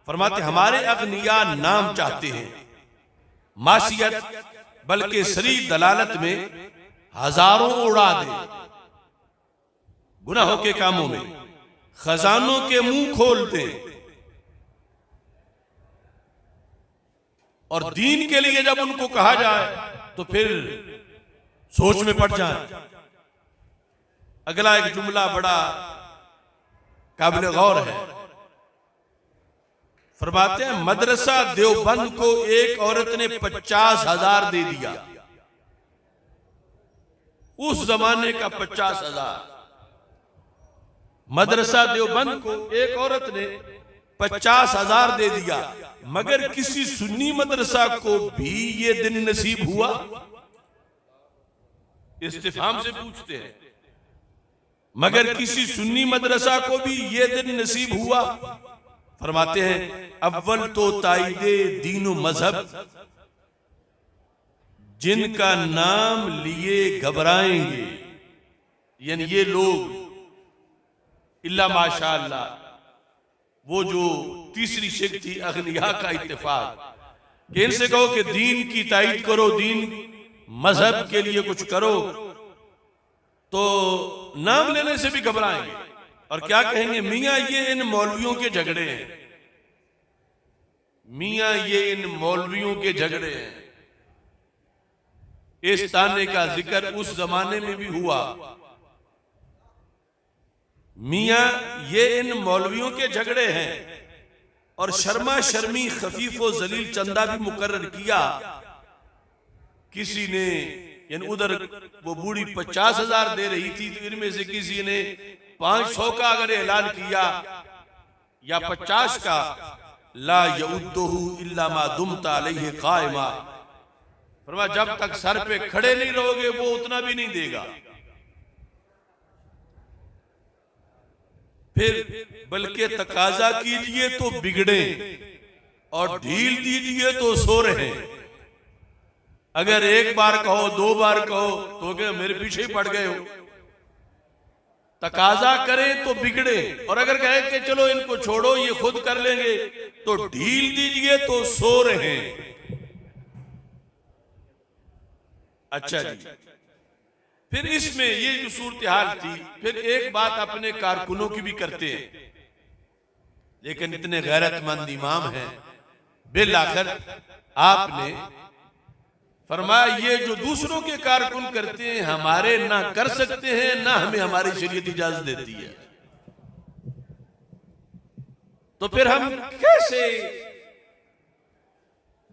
फरमाते हमारे अगनिया नाम चाहते हैं, मासियत बल्कि सरी दलालत में हजारों उड़ा दे, गुनाहों के कामों में खजानों के मुंह खोल दे, और दीन के लिए जब उनको कहा जाए तो फिर सोच में पड़ जाए। अगला एक जुमला बड़ा काबिल गौर है। फरमाते हैं मदरसा देवबंद को एक औरत ने 50,000 दे दिया। उस जमाने का 50,000 मदरसा देवबंद को एक औरत ने 50,000 दे दिया, मगर किसी सुन्नी मदरसा को भी ये दिन नसीब हुआ? इस्तिफाम से पूछते हैं, मगर किसी सुन्नी मदरसा को भी ये दिन नसीब हुआ? फरमाते हैं अव्वल तो ताइदे दीनो मजहब, जिनका नाम लिए घबराएंगे, यानी ये लोग इल्ला माशाअल्लाह, वो जो तीसरी शिक थी अगनिया का इत्तेफाक, कि इनसे कहो कि दीन की ताईद करो, दीन मजहब के लिए कुछ करो, तो नाम लेने से भी घबराएंगे और क्या कहेंगे, मियां ये इन मौलवियों के झगड़े हैं, मियां ये इन मौलवियों के झगड़े हैं। इस ताने का जिक्र उस जमाने में भी हुआ, मियां ये इन मौलवियों के झगड़े हैं, और शर्मा शर्मी खफीफ व जलील चंदा भी मुकर्रर किया। किसी ने यानी उधर वो बूढ़ी 50,000 दे रही थी, तो इनमें से किसी ने 500 का अगर ऐलान किया या 50 का, ला यउद्दुहु इल्ला मा दुमता अलैहि कायमा, फरमाया जब तक सर पे खड़े नहीं रहोगे वो उतना भी नहीं देगा। फिर बल्कि तकाजा कीजिए तो बिगड़े और ढील दीजिए तो सो रहे। अगर एक बार कहो, दो बार कहो तो क्या मेरे पीछे ही पड़ गए हो। तकाजा करें तो बिगड़े, और अगर कहें कि चलो इनको छोड़ो ये खुद कर लेंगे तो ढील दीजिए तो सो रहे हैं। अच्छा जी, फिर इसमें ये जो सूरत हाल थी, फिर एक बात अपने कारकुनों की भी करते हैं, लेकिन इतने गैरतमंद इमाम हैं, बिल आखिर आपने फरमाया ये जो दूसरों के कारकुन करते हैं हमारे ना कर सकते हैं, ना हमें हमारी शरीयत इजाजत देती है। तो फिर हम कैसे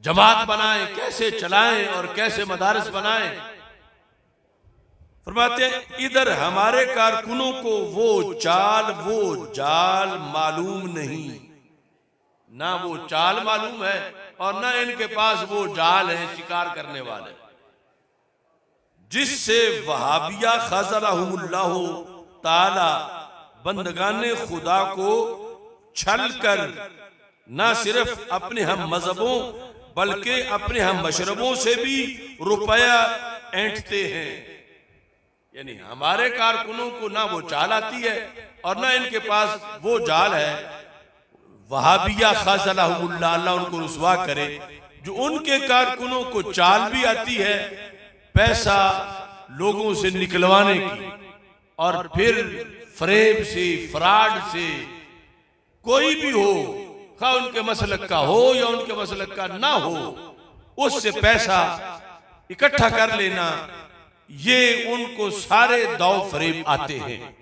जमात बनाएं, कैसे चलाएं और कैसे मदारस बनाएं। फरमाते हैं इधर हमारे कारकुनों को वो जाल मालूम नहीं, ना वो चाल मालूम है और ना इनके पास वो जाल है शिकार करने वाले, जिससे वहाबिया खज़लहुमुल्लाह ताला बंदगाने खुदा को छल कर ना सिर्फ अपने हम मजहबों बल्कि अपने हम मशरबों से भी रुपया ऐंठते हैं। यानी हमारे कारकुनों को ना वो चाल आती है और ना इनके पास वो जाल है। वहाबिया खज़लहुमुल्लाह, अल्लाह उनको रुसवा करे, जो उनके कारकुनों को चाल भी आती है पैसा लोगों से निकलवाने की, और फिर फरेब से फ्रॉड से कोई भी हो, खा उनके मसलक का हो या उनके मसलक का ना हो, उससे पैसा इकट्ठा कर लेना, ये उनको सारे दाव फरेब आते हैं।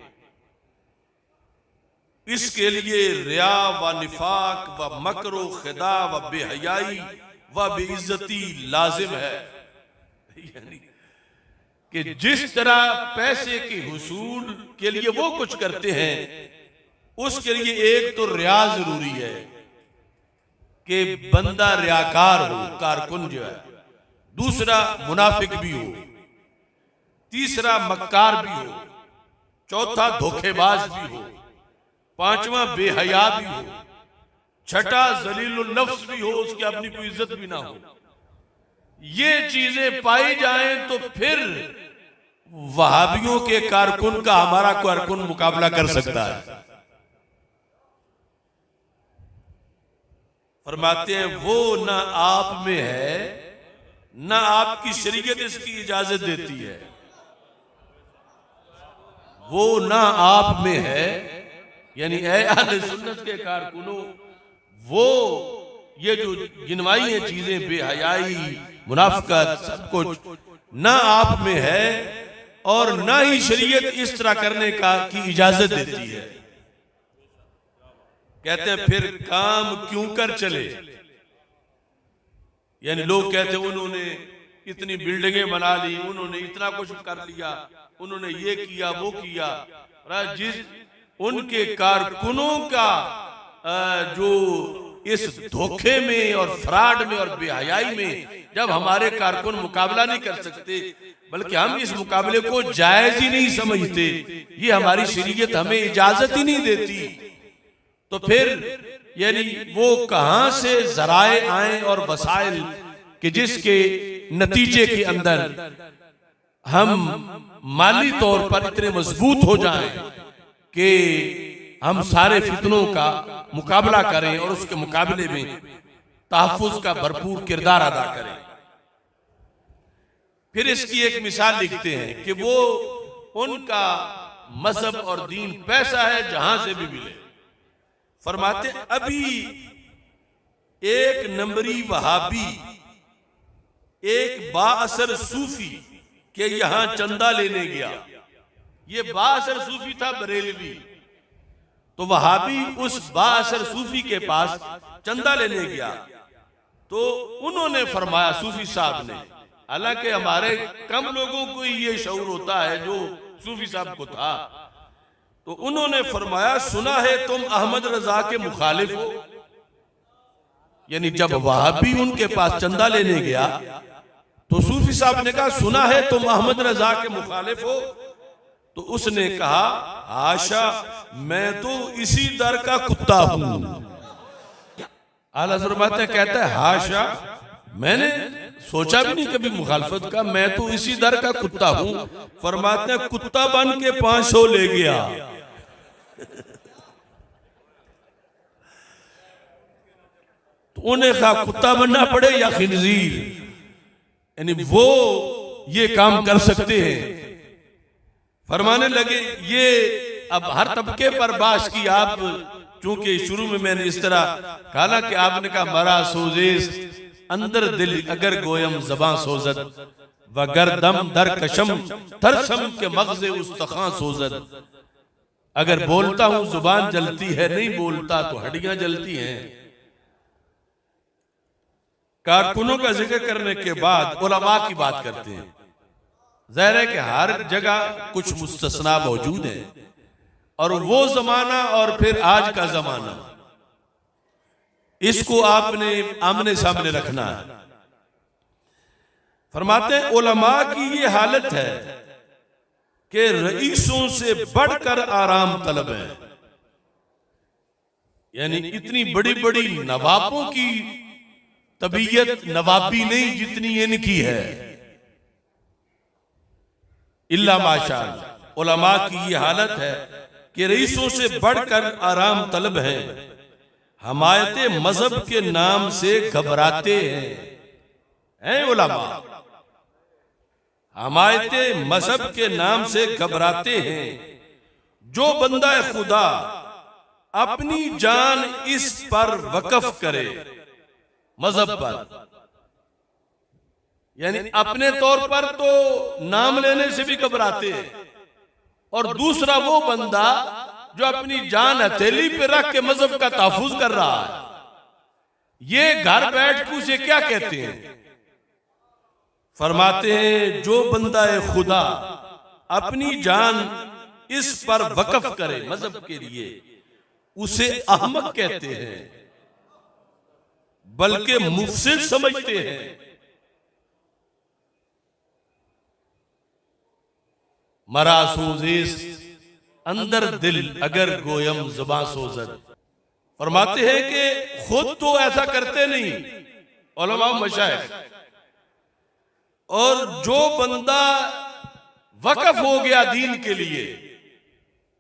इसके लिए रिया व निफाक व मकरो खिदा व बेहयाई व बेइज्जती लाजिम है। यानी कि जिस तरह पैसे के हुसूल के लिए वो कुछ करते हैं, उसके लिए एक तो रिया जरूरी है कि बंदा रियाकार हो, कारकुन जो है, दूसरा मुनाफिक भी हो, तीसरा मक्कार भी हो, चौथा धोखेबाज भी हो, पांचवा बेहया भी हो, छठा जलीलुल नफ्स भी हो, उसकी अपनी कोई इज्जत भी ना हो। ये चीजें पाई जाएं तो फिर वहाबियों के कारकुन का हमारा कारकुन मुकाबला कर सकता है। फरमाते हैं वो ना आप में है, ना आपकी शरीयत इसकी इजाजत देती है। वो ना आप में है, यानी अहले सुन्नत के कारकुनों, वो ये जो गिनवाई है चीजें, बेहयाई, मुनाफिकत, सब कुछ ना आप में है और ना ही शरीयत इस तरह करने की इजाजत देती है। कहते हैं फिर काम क्यों कर चले। यानी लोग कहते हैं उन्होंने इतनी बिल्डिंगें बना ली, उन्होंने इतना कुछ कर लिया, उन्होंने ये किया वो किया। जिस उनके कारकुनों का जो इस धोखे में और फ्रॉड में और बेहयाई में जब हमारे कारकुन मुकाबला नहीं कर सकते, बल्कि हम इस मुकाबले को जायज ही नहीं समझते, ये हमारी शरीयत हमें इजाजत ही नहीं देती, तो फिर यानी वो कहां से जराए आए और वसाइल कि जिसके नतीजे के अंदर हम माली तौर पर इतने मजबूत हो जाएं कि हम सारे फितनों का मुकाबला करें और उसके मुकाबले में तहफ्फुज का भरपूर किरदार अदा करें। फिर इसकी एक मिसाल लिखते हैं कि वो उनका मजहब और दीन पैसा है जहां से भी मिले। फरमाते अभी एक नंबरी वहाबी एक बाअसर सूफी के यहां चंदा लेने गया। ये बाअसर सूफी था बरेलवी, तो वहाबी उस बाअसर सूफी के पास चंदा लेने गया, तो उन्होंने फरमाया, सूफी साहब ने, हालांकि हमारे कम लोगों को ये शऊर होता है जो सूफी साहब को था, तो उन्होंने फरमाया सुना है तुम अहमद रजा के मुखालिफ हो। यानी जब वहाबी उनके पास चंदा लेने गया तो सूफी साहब ने कहा सुना है तुम अहमद रजा के मुखालिफ हो। तो उसने कहा आशा, मैं तो इसी दर का कुत्ता हूं। आला फरमाते कहता है हाशा, मैंने सोचा भी नहीं कभी मुखालफत का, मैं तो इसी दर का कुत्ता हूं। फरमाते हैं कुत्ता बन के 500 ले गया। तो उन्हें कहा कुत्ता बनना पड़े या खिंजीर, यानी वो ये काम कर सकते हैं। फरमाने लगे ये अब हर तबके पर बाश की। आप चूंकि शुरू में मैंने इस तरह कहा ना कि आपने कहा मरा सोजेस अंदर दिल अगर गोयम जबां सोजत वगर दम दर कशम तरसम के मगज़े उस्तखां सोजत। अगर बोलता हूं जुबान जलती है, नहीं बोलता तो हड्डियां जलती हैं। कारकुनों का जिक्र करने के बाद उलमा की बात करते हैं। ज़ाहिर है कि हर जगह कुछ मुस्तस्ना मौजूद है, और वो जमाना और फिर आज का जमाना, इसको आपने आमने सामने रखना है। फरमाते हैं उलमा की ये हालत है कि रईसों से बढ़कर आराम तलब है। यानी इतनी बड़ी बड़ी नवाबों की तबीयत नवाबी नहीं जितनी इनकी है। इल्ला माशाअल्लाह उलमा की ये हालत है कि रईसों से बढ़कर आराम तलब है। हमायत मजहब के नाम से घबराते हैं उलमा, हमायत मजहब के नाम से घबराते हैं। जो बंदा खुदा अपनी जान इस पर वक्फ करे, मजहब पर, यानी अपने तौर पर तो नाम लेने से भी घबराते हैं, और दूसरा वो बंदा जो अपनी जान हथेली पे रख के मजहब का तहफुज कर रहा है, ये घर बैठ के उसे क्या कहते हैं? फरमाते हैं जो बंदा खुदा अपनी जान इस पर वक्फ करे मजहब के लिए, उसे अहमक कहते हैं, बल्कि मुफसिद समझते हैं। मरा सोजिस अंदर दिल अगर गोयम जुबां सोजत। फरमाते हैं कि खुद तो ऐसा करते नहीं उलमा मशाइख, और जो बंदा वक्फ हो गया दीन के लिए,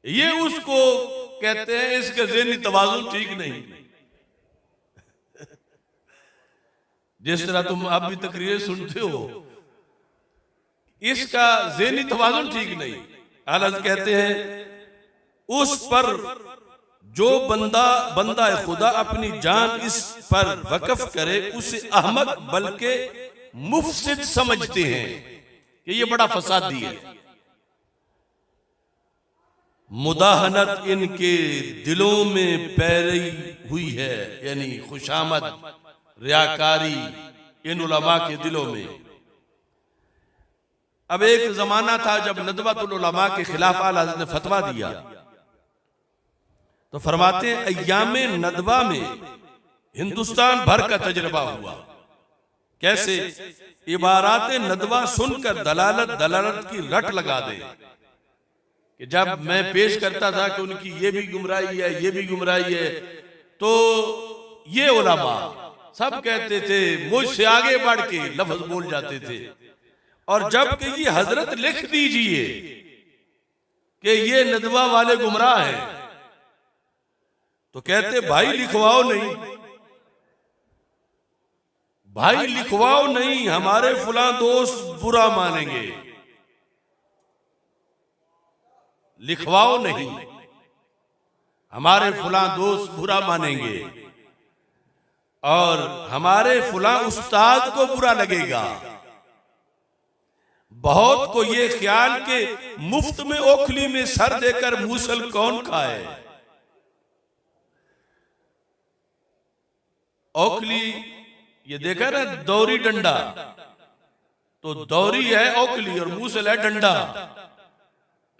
ये उसको कहते हैं इसका ज़हनी तवाज़ुन ठीक नहीं। जिस तरह तुम आप भी तकरीरें सुनते हो, इसका ज़हनी तवाज़ुन ठीक नहीं। आलत कहते हैं उस पर जो बंदा खुदा अपनी जान इस पर वक्फ करे, उसे अहमक बल्कि मुफसिद समझते हैं कि ये बड़ा फसादी है। मुदाहनत इनके दिलों में पैरी हुई है, यानी खुशामद रियाकारी इन उलमा के दिलों में। अब एक जमाना था जब नदवतुल उलमा के खिलाफ आला हज़रत ने फतवा दिया, तो फरमाते हैं अय्यामे नदवा में हिंदुस्तान भर का तजर्बा हुआ। कैसे? इबारात नदवा सुनकर दलालत की रट लगा दे कि जब मैं पेश करता था कि उनकी ये भी गुमराही है, ये भी गुमराही है, तो ये उलमा सब कहते थे, मुझसे आगे बढ़ के लफ्ज बोल जाते थे। और जब कि ये हजरत लिख दीजिए कि ये नदवा वाले गुमराह हैं, तो कहते भाई लिखवाओ नहीं, भाई लिखवाओ नहीं, हमारे फुला दोस्त बुरा मानेंगे, लिखवाओ नहीं, हमारे फुला दोस्त बुरा मानेंगे, और हमारे फुला उस्ताद को बुरा लगेगा। बहुत को ये ख्याल के मुफ्त में ओखली में सर देकर मूसल कौन खाए। ओखली ये देखा ना, दौरी डंडा, तो दौरी है ओखली और मूसल है डंडा।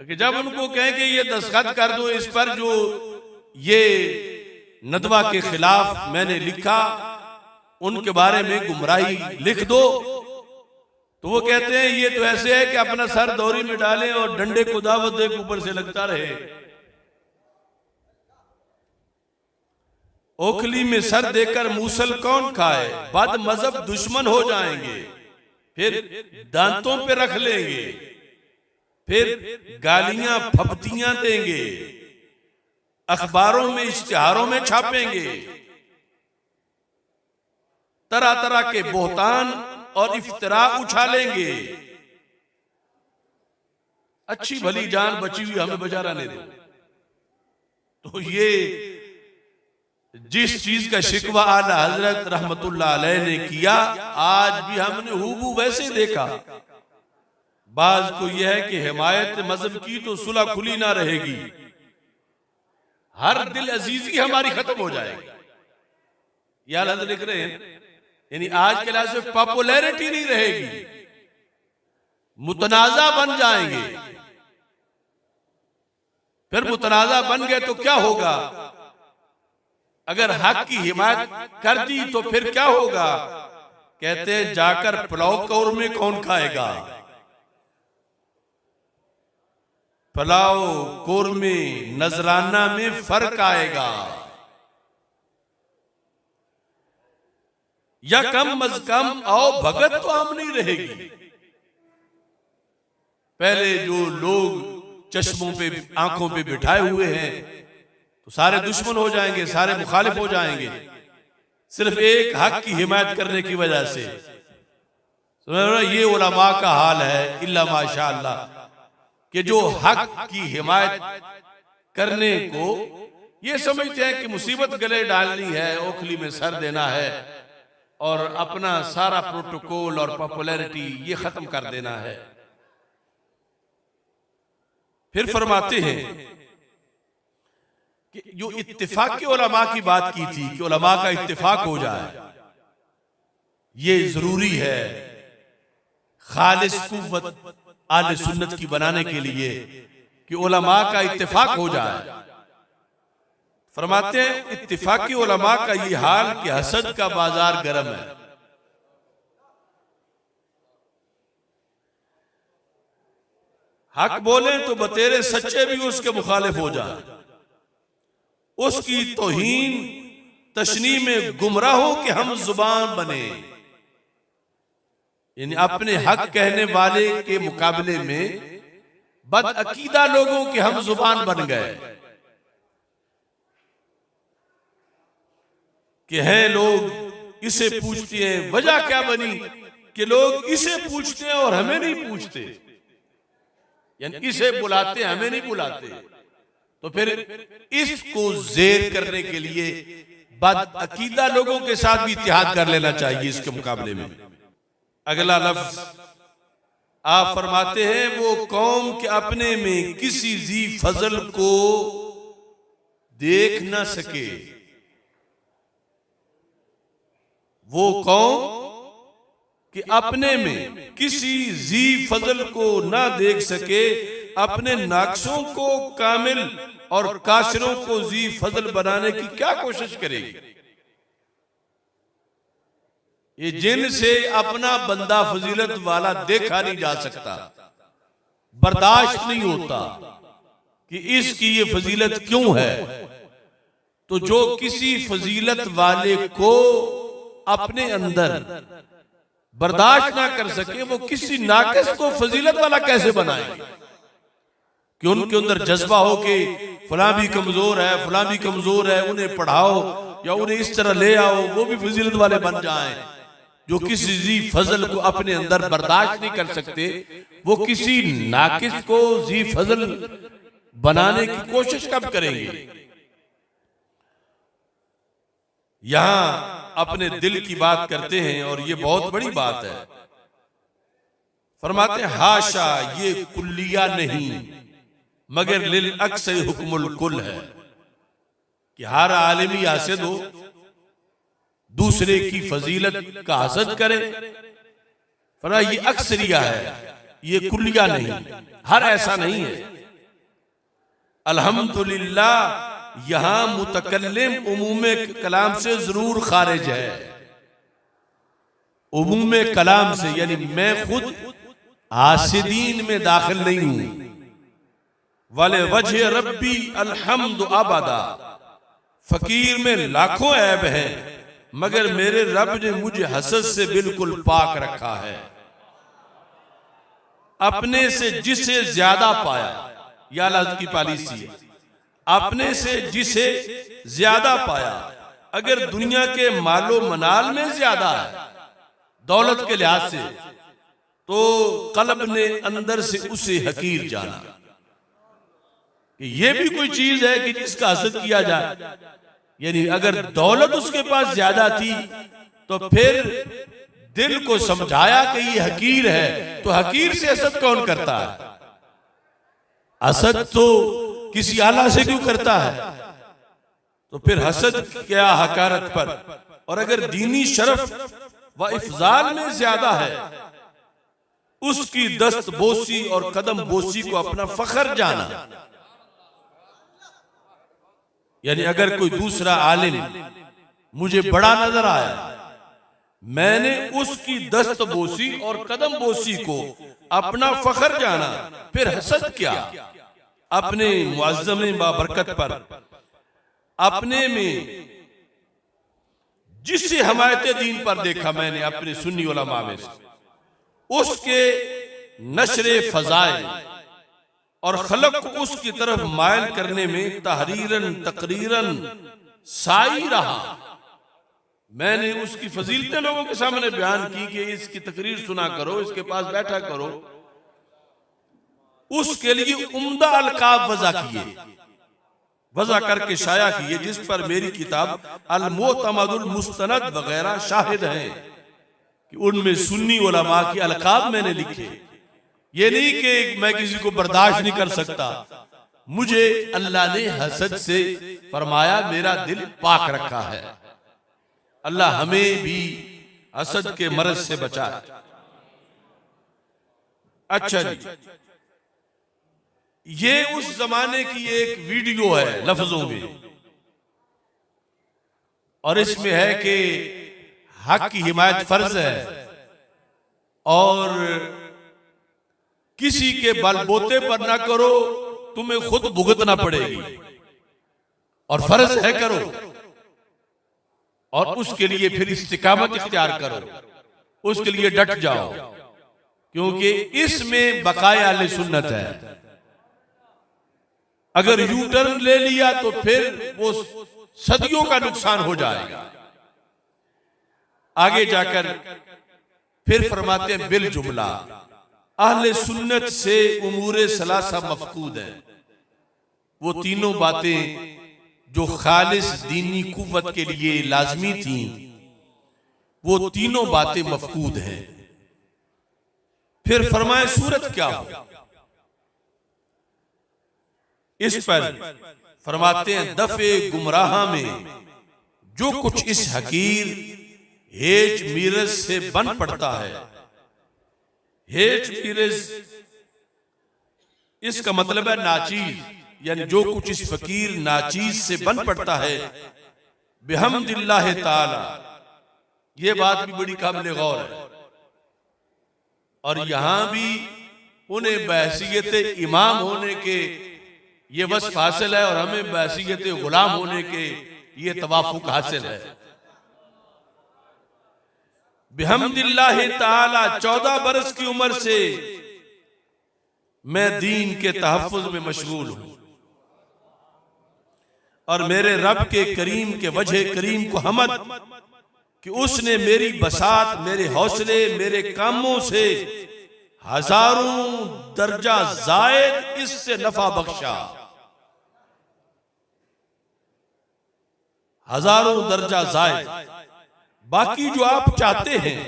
कि जब उनको कहें कि ये दस्तखत कर दो इस पर जो ये नदवा के खिलाफ मैंने लिखा, उनके बारे में गुमराही लिख दो, तो वो कहते हैं ये तो ऐसे है कि अपना सर दौरी में डालें और डंडे को दावत दे ऊपर से लगता रहे। ओखली में सर देकर मूसल कौन खाए, बद मजहब दुश्मन हो जाएंगे, फिर दांतों पे रख लेंगे, फिर गालियां फपतियां देंगे, अखबारों में इश्तिहारों में छापेंगे, तरह तरह के बोहतान और इफ्तरा उछालेंगे। अच्छी भली जान बची हुई हमें बचा रहने दो। तो ये जिस चीज का शिकवा आला हजरत रहमतुल्लाह अलैह ने किया, आज भी हमने हूबू वैसे देखा। बाज को यह है कि हिमायत मजहब की तो सुलह खुली ना रहेगी, हर दिल अजीजी हमारी खत्म हो जाएगी। ये हालत लिख रहे हैं, यानी आज के लिहाज से पॉपुलैरिटी नहीं रहेगी, मुतनाजा बन जाएंगे। फिर मुतनाजा बन गए तो क्या होगा? अगर हक की हिमायत कर दी तो फिर क्या होगा? कहते हैं जाकर पुलाव कौर में कौन खाएगा। पुलाव कौर में नजराना में फर्क आएगा। या कम अज कम आओ भगत तो हम नहीं रहेगी। पहले जो लोग चश्मों पे आंखों पे बिठाए हुए हैं तो सारे दुश्मन हो जाएंगे, सारे मुखालिफ हो जाएंगे, सिर्फ एक हक की हिमायत करने की वजह से। ये उलमा का हाल है, इल्ला माशाअल्लाह, कि जो हक की हिमायत करने को ये समझते हैं कि मुसीबत गले डालनी है, ओखली में सर देना है और अपना सारा प्रोटोकॉल और पॉपुलैरिटी ये खत्म कर देना है। फिर फरमाते हैं कि जो इत्तिफाक के उलमा की बात की थी कि उलमा का इत्तिफाक हो जाए, ये जरूरी है खालिस कुव्वत आले सुन्नत की बनाने के लिए कि उलमा का इत्तिफाक हो जाए। फरमाते हैं इत्तिफाकी उलमा का ये हाल कि हसद का बाजार गर्म है। हक बोले तो बतेरे सच्चे भी उसके मुखालिफ हो जाए, उसकी तौहीन तशनी में गुमराहों के हम जुबान बने, यानी अपने हक कहने वाले के मुकाबले में बदअकीदा लोगों के हम जुबान बन गए कि हैं लोग इसे पूछते हैं। वजह क्या बनी कि लोग इसे पूछते हैं और हमें नहीं पूछते, यानी इसे बुलाते हमें नहीं बुलाते। तो फिर इसको जेर करने के लिए बदअकीदा लोगों के साथ भी इत्तेहाद कर लेना चाहिए इसके मुकाबले में। अगला लफ्ज आप फरमाते हैं वो कौम के अपने में किसी जी फजल को देख न सके, वो कौम कि अपने में किसी जी फजल को ना देख सके, अपने नाक्सों को कामिल और कासिरों को जी फजल बनाने की क्या कोशिश करेगी। ये जिनसे अपना बंदा फजीलत वाला देखा नहीं जा सकता, बर्दाश्त नहीं होता कि इसकी ये फजीलत क्यों है। तो जो किसी फजीलत वाले को अपने अंदर बर्दाश्त ना कर सके, वो किसी नाकिस को फजीलत वाला कैसे बनाएंगे? कि उनके अंदर जज्बा हो कि फलां भी कमजोर है, फलां भी कमजोर है, उन्हें पढ़ाओ या उन्हें इस तरह ले आओ, वो भी फजीलत वाले बन जाएं। जो किसी जी फजल को अपने अंदर बर्दाश्त नहीं कर सकते, वो किसी नाकिस को जी फजल बनाने की कोशिश कब करेंगे? यहां अपने दिल की बात करते हैं और ये बहुत बड़ी बात है। फरमाते हैं हाशा, ये कुल्लिया नहीं मगर लिल अक्सर हुक्मुल कुल है कि हर आलिमी हासिद हो, दूसरे की फजीलत का हसद करे। फरमाया ये अक्सरिया है, ये कुल्लिया नहीं, हर ऐसा नहीं है। अल्हम्दुलिल्लाह यहां मुतकल्लिम उमूमे कलाम से जरूर खारिज है, उमूमे कलाम से, यानी मैं खुद आसिदीन में दाखिल नहीं हूं। वाले वजह रब्बी अल्हम्दु अबदा फकीर में लाखों ऐब है, मगर मेरे रब ने मुझे हसद से बिल्कुल पाक रखा है। अपने से जिसे ज्यादा पाया, या अल्लाह की पॉलिसी है, अपने से जिसे ज्यादा पाया, अगर दुनिया के मालो मनाल में ज्यादा है दौलत के लिहाज से, तो कल्ब ने अंदर से उसे हकीर जाना कि ये भी कोई चीज है कि जिसका हसद किया जाए। यानी अगर दौलत उसके पास ज्यादा थी तो फिर दिल को समझाया कि ये हकीर है, तो हकीर से हसद कौन करता है? हसद तो किसी आला से क्यों करता है? तो फिर हसद क्या हकारत पर। और अगर दीनी शरफ व इफजाल में ज्यादा है, उसकी दस्त बोसी और कदम बोसी को अपना फखर जाना। यानी अगर कोई दूसरा आलिम मुझे बड़ा नजर आया, मैंने उसकी दस्त बोसी और कदम बोसी को अपना फखर जाना, फिर हसद क्या? अपने मुअज्जम बाबरकत पर, अपने में जिससे हमायत दीन पर देखा मैंने अपने सुन्नी उलमा में से, उसके नशरे फजाइल और खलक को उसकी तरफ मायल करने में तहरीरन तकरीरन साई रहा। मैंने उसकी फजीलतें लोगों के सामने बयान की कि इसकी तकरीर सुना करो, इसके पास बैठा करो। उसके लिए उम्दा अलकाब वज़ा किए, वज़ा करके शाया किए, जिस पर मेरी किताब अल-मुअतमदुल मुस्तनद वगैरह शाहिद हैं कि उनमें सुन्नी उलमा के अलकाब मैंने लिखे। ये नहीं कि मैं किसी को बर्दाश्त नहीं कर सकता, मुझे अल्लाह ने हसद से फरमाया मेरा दिल पाक रखा है। अल्लाह हमें भी हसद के मर्ज से बचाए। अच्छा जी, ये उस जमाने की एक वीडियो है लफ्जों में, और इसमें है कि हक की हिमायत फर्ज है और किसी के बलबोते पर ना करो, तुम्हें खुद भुगतना पड़ेगी, और फर्ज है करो, और उसके लिए फिर इस्तिकामत इख्तियार करो, उसके लिए डट जाओ, क्योंकि इसमें बकाए आले सुन्नत है। अगर यू टर्न ले लिया तो फिर वो सदियों का नुकसान हो जाएगा। आगे जाकर फिर फरमाते हैं बिल जुमला अहले सुन्नत से उमूरे सलासा मफकूद है। वो तीनों बातें जो खालिस दीनी कुव्वत के लिए लाजमी थी, वो तीनों बातें मफकूद हैं। फिर फरमाए सूरत क्या हो, इस पर फरमाते हैं दफे गुमराह में जो कुछ इस हकीर हेज मीरज से बन पड़ता है। हेज मीरज इसका मतलब है नाचीज, यानी जो कुछ इस फकीर नाचीज से बन पड़ता है। बिहम्दिल्लाह ताला, ये बात भी बड़ी काबिल गौर है, और यहां भी उन्हें बहसीयत इमाम होने के ये वस्फ हासिल है, और हमें बहसीयत गुलाम होने के ये तवाफुक हासिल है। बिहम्दिल्लाह ताला 14 बरस की उम्र से मैं दीन के तहफ्फुज में मशगूल हूं, और मेरे रब के करीम के वजह करीम को हमद कि उसने मेरी बसात, मेरे हौसले, मेरे कामों से हजारों दर्जा जायद इससे नफा बख्शा। हजारों दर्जा जायद। बाकी जो आप चाहते हैं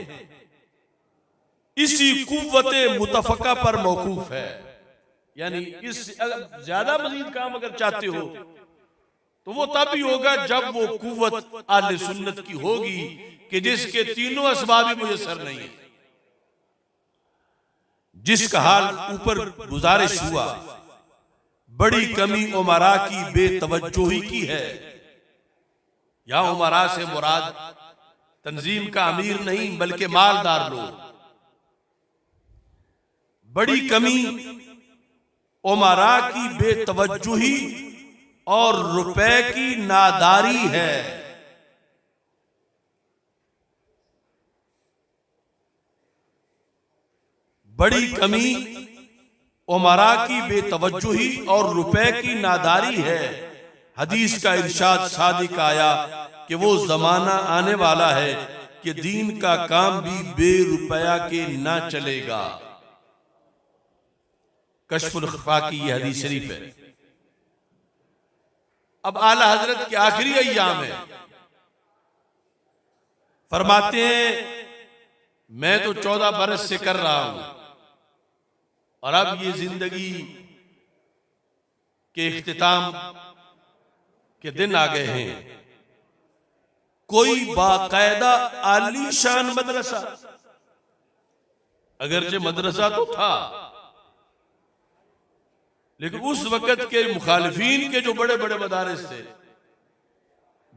इसी कुव्वते मुतफका पर मौकूफ है, यानी इस ज्यादा मजीद काम अगर चाहते हो तो वो तब ही होगा जब वो कुव्वत आले सुन्नत की होगी कि जिसके तीनों असबाब मुयस्सर नहीं है। जिसका हाल ऊपर गुजारिश हुआ, बड़ी कमी उमरा की बेतवज्जोही की है। यहां उमरा से मुराद तंजीम का अमीर नहीं बल्कि मालदार लोग। बड़ी कमी उमरा की बेतवज्जोही और रुपए की नादारी है। बड़ी कमी उमरा की बेतवज्जुही और रुपए की नादारी है। हदीस का इरशाद सादिक आया कि वो जमाना आने वाला है कि दीन का काम भी बेरुपया के ना चलेगा। कश्फुल खफा की ये हदीस शरीफ है। अब आला हजरत के आखिरी अय्याम है, फरमाते हैं मैं तो 14 बरस से कर रहा हूं और अब ये जिंदगी के इख्तिताम के दिन आ गए हैं। कोई बाकायदा आलीशान मदरसा, अगरचे मदरसा तो था लेकिन उस वक्त के मुखालिफीन के जो बड़े बड़े मदारिस थे,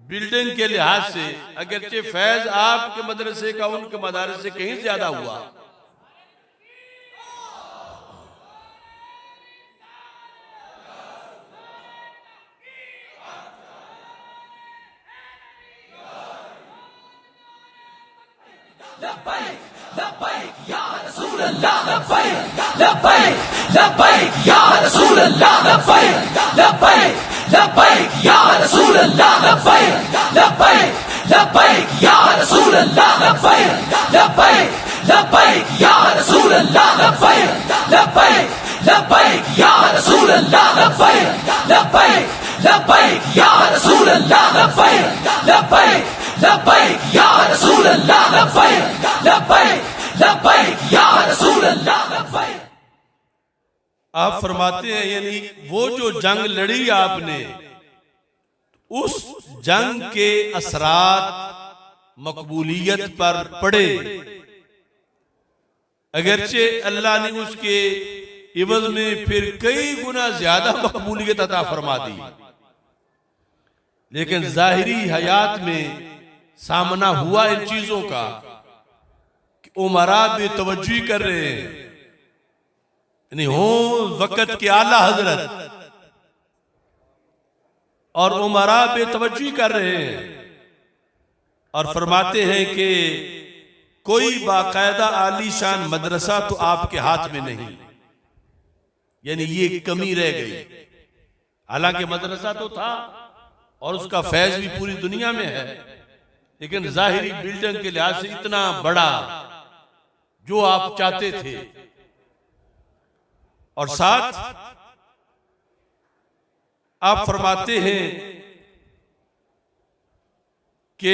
बिल्डिंग के लिहाज से अगरचे फैज आपके मदरसे का उनके मदारिस से कहीं ज्यादा हुआ। आप फरमाते हैं यानी वो जो जंग लड़ी आपने, उस जंग के असरात मकबूलियत पर पड़े। अगरचे अल्लाह ने उसके इवज में फिर कई गुना ज्यादा मकबूलियत अता फरमा दी, लेकिन जाहिरी हयात में सामना हुआ इन चीजों का कि उमरा बेतवज्जुही कर रहे हैं। नहीं हो वक्त के आला हजरत और उमरा बेतवज्जुही कर रहे हैं और फरमाते हैं कि कोई बाकायदा आलीशान मदरसा तो आपके हाथ में नहीं, यानी ये कमी रह गई। हालांकि मदरसा तो था और उसका फैज भी पूरी दुनिया में है, लेकिन जाहिरी बिल्डिंग के लिहाज से इतना बड़ा जो आप चाहते थे, और साथ आप फरमाते हैं कि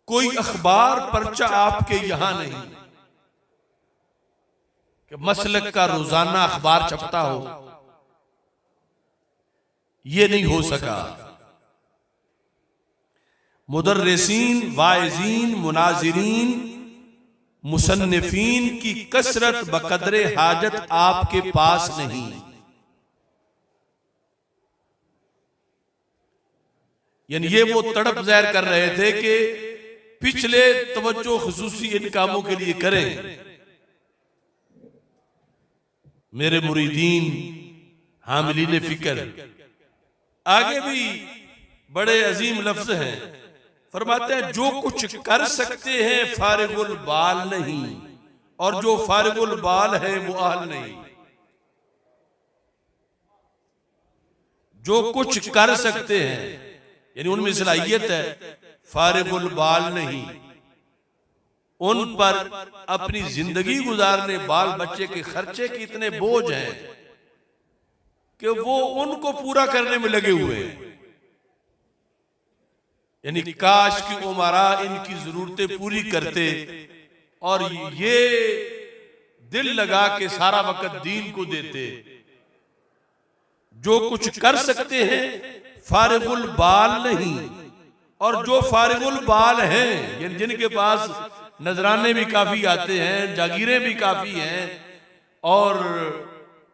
कोई अखबार पर्चा आपके यहां नहीं कि मसलक का रोजाना अखबार छपता हो, यह नहीं हो सका। मुदर्रिसीन, वाइजीन, मुनाजिरीन, मुसन्निफीन की कसरत बकदरे हाजत आपके पास नहीं। यानी ये वो तड़प ज़ाहिर कर रहे थे कि पिछले तवज्जो खुसूसी इन कामों के लिए करें। मेरे मुरीदीन हामिलीन फिक्र, आगे भी बड़े अजीम लफ्ज हैं, फरमाते हैं जो कुछ कर सकते हैं फारिगुल बाल नहीं, और जो फारिगुल बाल है वो आल नहीं। जो कुछ कर सकते हैं यानी उनमें सलाहियत है, फारिगुल बाल नहीं, उन पर अपनी जिंदगी गुजारने, बाल बच्चे के खर्चे के इतने बोझ हैं कि वो उनको पूरा करने में लगे हुए हैं। यानी काश की उमरा इनकी जरूरतें पूरी करते और ये दिल लगा के सारा वक्त दीन को देते। जो कुछ कर सकते हैं फारिगुल बाल नहीं, और जो फारिगुल बाल हैं यानी जिनके पास नजराने भी काफी आते हैं, जागीरें भी काफी हैं, और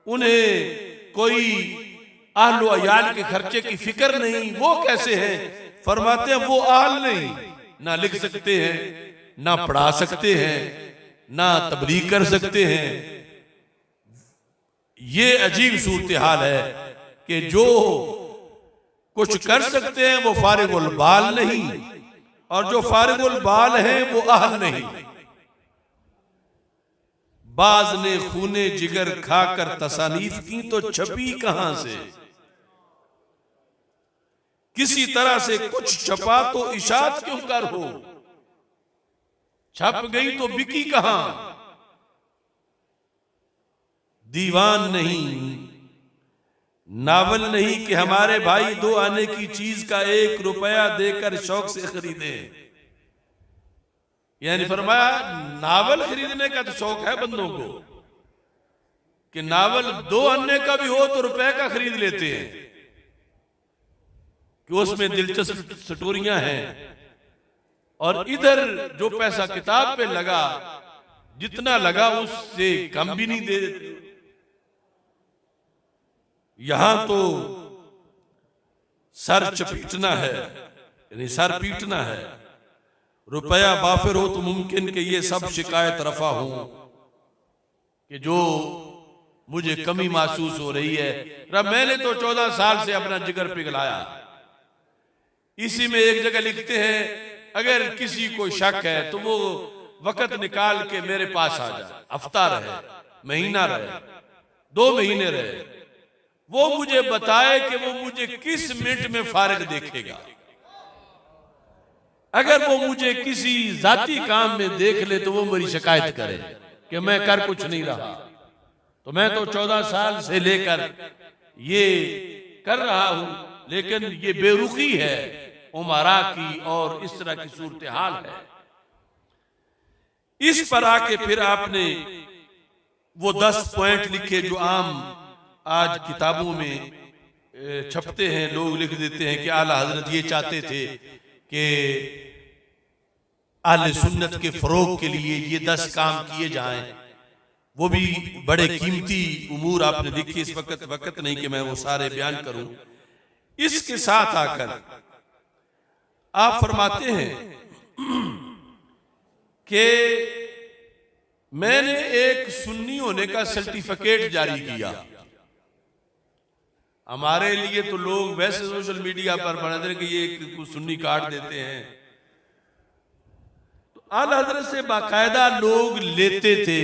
उन्हें कोई आहलो अयाल के खर्चे की फिक्र नहीं, वो कैसे हैं? फरमाते हैं वो आल नहीं, ना लिख सकते हैं, ना पढ़ा सकते हैं, ना तबलीग कर सकते हैं। ये अजीब सूरत हाल है कि जो कुछ कर सकते हैं वो फारिगुल बाल नहीं, और जो फारिगुल बाल हैं वो अहल नहीं। बाज ने खूने जिगर खाकर तसानीफ की तो छपी कहां से, किसी तरह से कुछ छपा तो इशात क्यों कर हो, छप गई तो बिकी कहां। दीवान नहीं, नावल नहीं कि हमारे भाई 2 आने की चीज का 1 रुपया देकर शौक से खरीदे। यानी फरमाया नावल खरीदने का तो शौक है बंदों को कि नावल 2 आने का भी हो तो रुपए का खरीद लेते हैं कि उसमें दिलचस्प स्टोरियां हैं। और इधर जो पैसा किताब पे लगा, जितना लगा उससे कम भी नहीं दे। यहां तो सर चपीटना है, यानी सर पीटना है। रुपया बाफिर हो तो मुमकिन कि ये सब शिकायत रफा हो कि जो मुझे कमी महसूस हो रही है। रब मैंने तो 14 साल से अपना जिगर पिघलाया। इसी में एक जगह लिखते हैं अगर किसी को शक है तो वो वक्त निकाल के मेरे पास आ जाए, हफ्ता रहे, महीना रहे, 2 महीने रहे, वो मुझे बताए कि वो मुझे किस मिनट में फारिग देखेगा। अगर वो मुझे किसी जाती काम में देख ले तो वो मेरी शिकायत करे कि मैं कर कुछ नहीं रहा। तो मैं तो 14 साल से लेकर ये कर रहा हूं, लेकिन ये बेरुखी है उमरा की और इस तरह की सूरत हाल है। इस पर आके फिर आपने वो 10 पॉइंट लिखे जो आम आज किताबों में छपते हैं। लोग लिख देते हैं कि आला हजरत ये चाहते थे कि अहले सुन्नत के फरोग के लिए ये 10 काम किए जाएं। वो भी बड़े कीमती उमूर आपने लिखे। इस वक्त नहीं कि मैं वो सारे बयान करूं। इसके साथ आकर आप फरमाते हैं कि मैंने एक सुन्नी होने का सर्टिफिकेट जारी किया। हमारे लिए तो लोग वैसे सोशल मीडिया पर बना कि ये कुछ सुन्नी कार्ड देते हैं, तो आला हज़रत से बाकायदा लोग लेते थे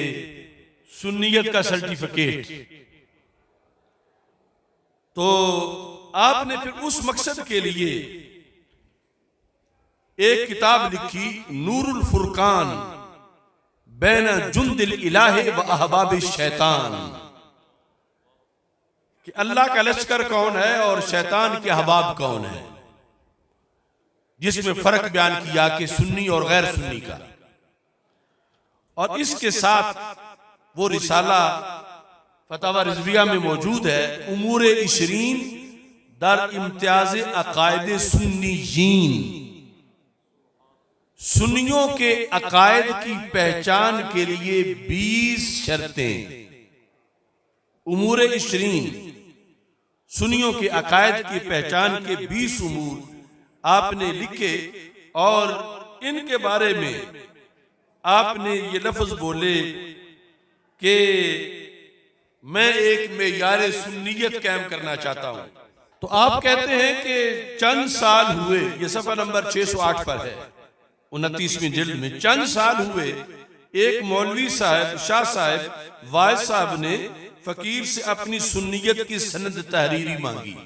सुन्नियत का सर्टिफिकेट। तो आपने फिर उस मकसद के लिए एक किताब लिखी, नूरुल फुरकान बैना जुंदिल इलाही व अहबाब शैतान, कि अल्लाह का लश्कर कौन है और शैतान के अहबाब कौन है, जिसमें फर्क बयान किया कि सुन्नी और गैर सुन्नी का। और इसके साथ वो रिसाला फतावा रिजविया में मौजूद है, उमूर इशरीन दर इम्तियाज अकायद सुन्नीयीन, सुन्नियों के अकायद की पहचान के लिए 20 शर्तें। उमूर इशरीन, सुन्नियों के अकायद की पहचान के 20 उमूर आपने लिखे। और इनके बारे में आपने ये लफ्ज बोले कि मैं एक मेयार सुन्नियत कायम करना चाहता हूं। तो आप कहते हैं कि चंद साल हुए, ये सफा नंबर 608 पर है 29वीं जिल्द में, चंद साल हुए एक मौलवी साहब शाह साहब वाइज साहब ने फकीर से अपनी सुन्नियत की सनद तहरीरी मांगी।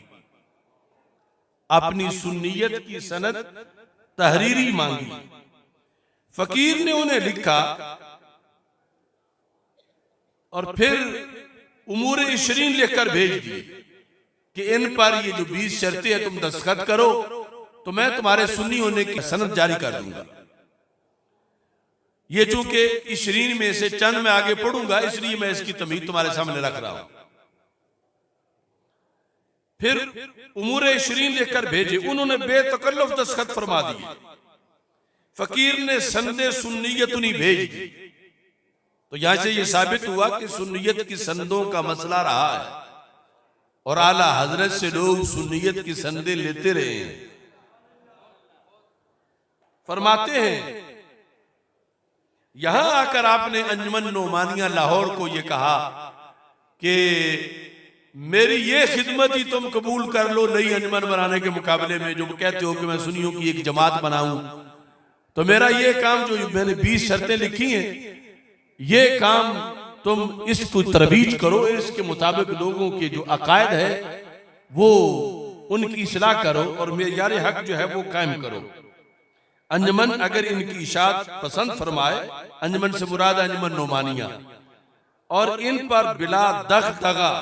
अपनी सुन्नियत की सनद तहरीरी मांगी। फकीर ने उन्हें लिखा और फिर उमूर इशरीन लिखकर भेज दिए कि इन पर ये जो 20 शर्तें हैं तुम दस्तखत करो तो मैं तुम्हारे सुन्नी होने की सनद जारी कर दूंगा। ये चूंकि इशरीन में से चंद में आगे पढ़ूंगा इसलिए मैं इसकी तमीज तुम्हारे सामने रख रहा हूं। फिर उमूर इशरीन लिखकर भेजे, उन्होंने बेतकल्लुफ दस्तखत फरमा दिए। फकीर ने संदे सुन्नियत नहीं भेज दी। तो यहां से यह साबित हुआ कि सुन्नियत की संदों का मसला रहा है और आला हजरत से लोग सुन्नियत की संदे लेते रहे हैं। फरमाते हैं यहां आकर आपने अंजुमन नोमानिया लाहौर को यह कहा कि मेरी ये खिदमत ही तुम कबूल कर लो नई अंजमन बनाने के मुकाबले में, जो कहते हो कि मैं सुन्नियों की एक जमात बनाऊं, तो मेरा ये काम जो मैंने 20 शर्तें लिखी हैं, ये काम तुम इसको तरवीज करो, इसके मुताबिक लोगों के जो अकायद है वो उनकी इस्लाह करो और मेयार हक जो है वो कायम करो। अंजमन अगर इनकी इशाअत पसंद फरमाए, अंजमन से मुराद अंजमन नोमानिया, और इन पर बिला दगदगा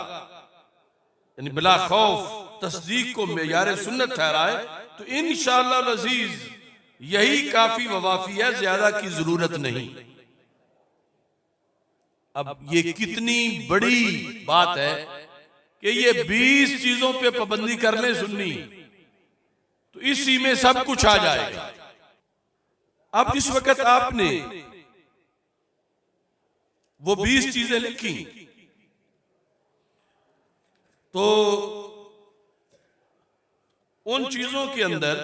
यानी बिला खौफ तस्दीक को मेयार सुन्नत ठहराए, तो इंशाअल्लाह अज़ीज यही काफी ववाफी है, ज्यादा की जरूरत नहीं। अब ये कितनी बड़ी बात है कि ये 20 चीजों पे पाबंदी कर ले सुन्नी, तो इसी में सब कुछ आ जाएगा। अब इस वक्त आपने वो 20 चीजें लिखी, तो उन चीजों के अंदर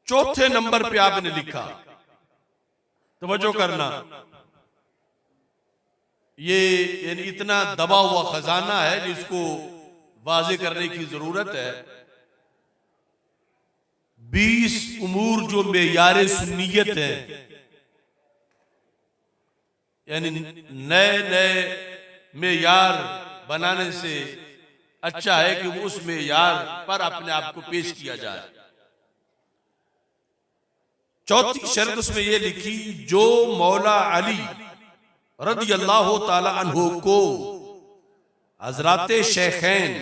चौथे नंबर पे आपने लिखा, तवज्जो करना, ये यानी इतना दबा हुआ खजाना है जिसको वाज़े करने की जरूरत है। 20 उमूर जो मेयार सुन्नियत है, यानी नए नए मेयार बनाने से अच्छा है कि उस मेयार पर अपने आप को पेश किया जाए। चौथी शर्त उसमें यह लिखी, जो मौला अली रज़ी अल्लाह ताला अन्हु को हजरत शेखैन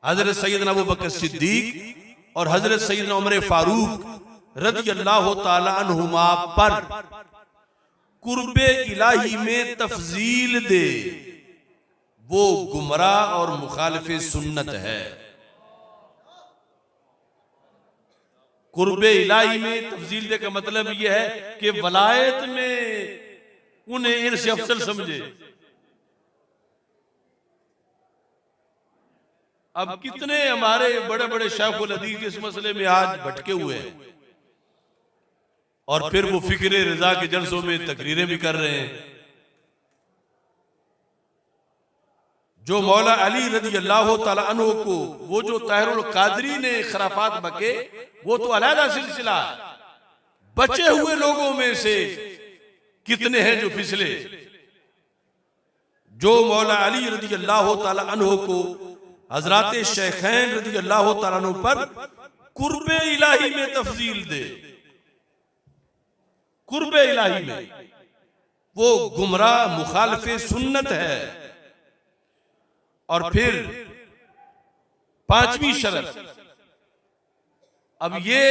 हजरत सैयदना अबू बकर सिद्दीक और हजरत सैयदना उमर फारूक रज़ी अल्लाह ताला अन्हुमा पर कुर्बे इलाही में तफजील दे, वो गुमराह और मुखालिफे सुन्नत है। कुर्बे इलाही में तफजील दे का मतलब यह है कि वलायत में उन्हें इनसे अफसल समझे। अब कितने हमारे बड़े बड़े शेखुल हदीस इस मसले में आज भटके हुए हैं, और फिर वो फिक्रे रजा के जलसों में तकरीरें भी कर रहे हैं। जो मौला अली रज़ी अल्लाह ताला अन्हु को वो जो ताहिरुल कादरी ने खराफात बके, वो तो अलहदा सिलसिला, बचे हुए लोगों में से कितने हैं जो फिसले। जो मौला अली रज़ी अल्लाह ताला अन्हु को हजरत शेखैन रज़ी अल्लाह ताला अन्हु पर कुर्बे इलाही में तफजील दे, कुर्बे इलाही में, वो गुमराह मुखालिफे सुन्नत है। और फिर पांचवी शर्त, अब ये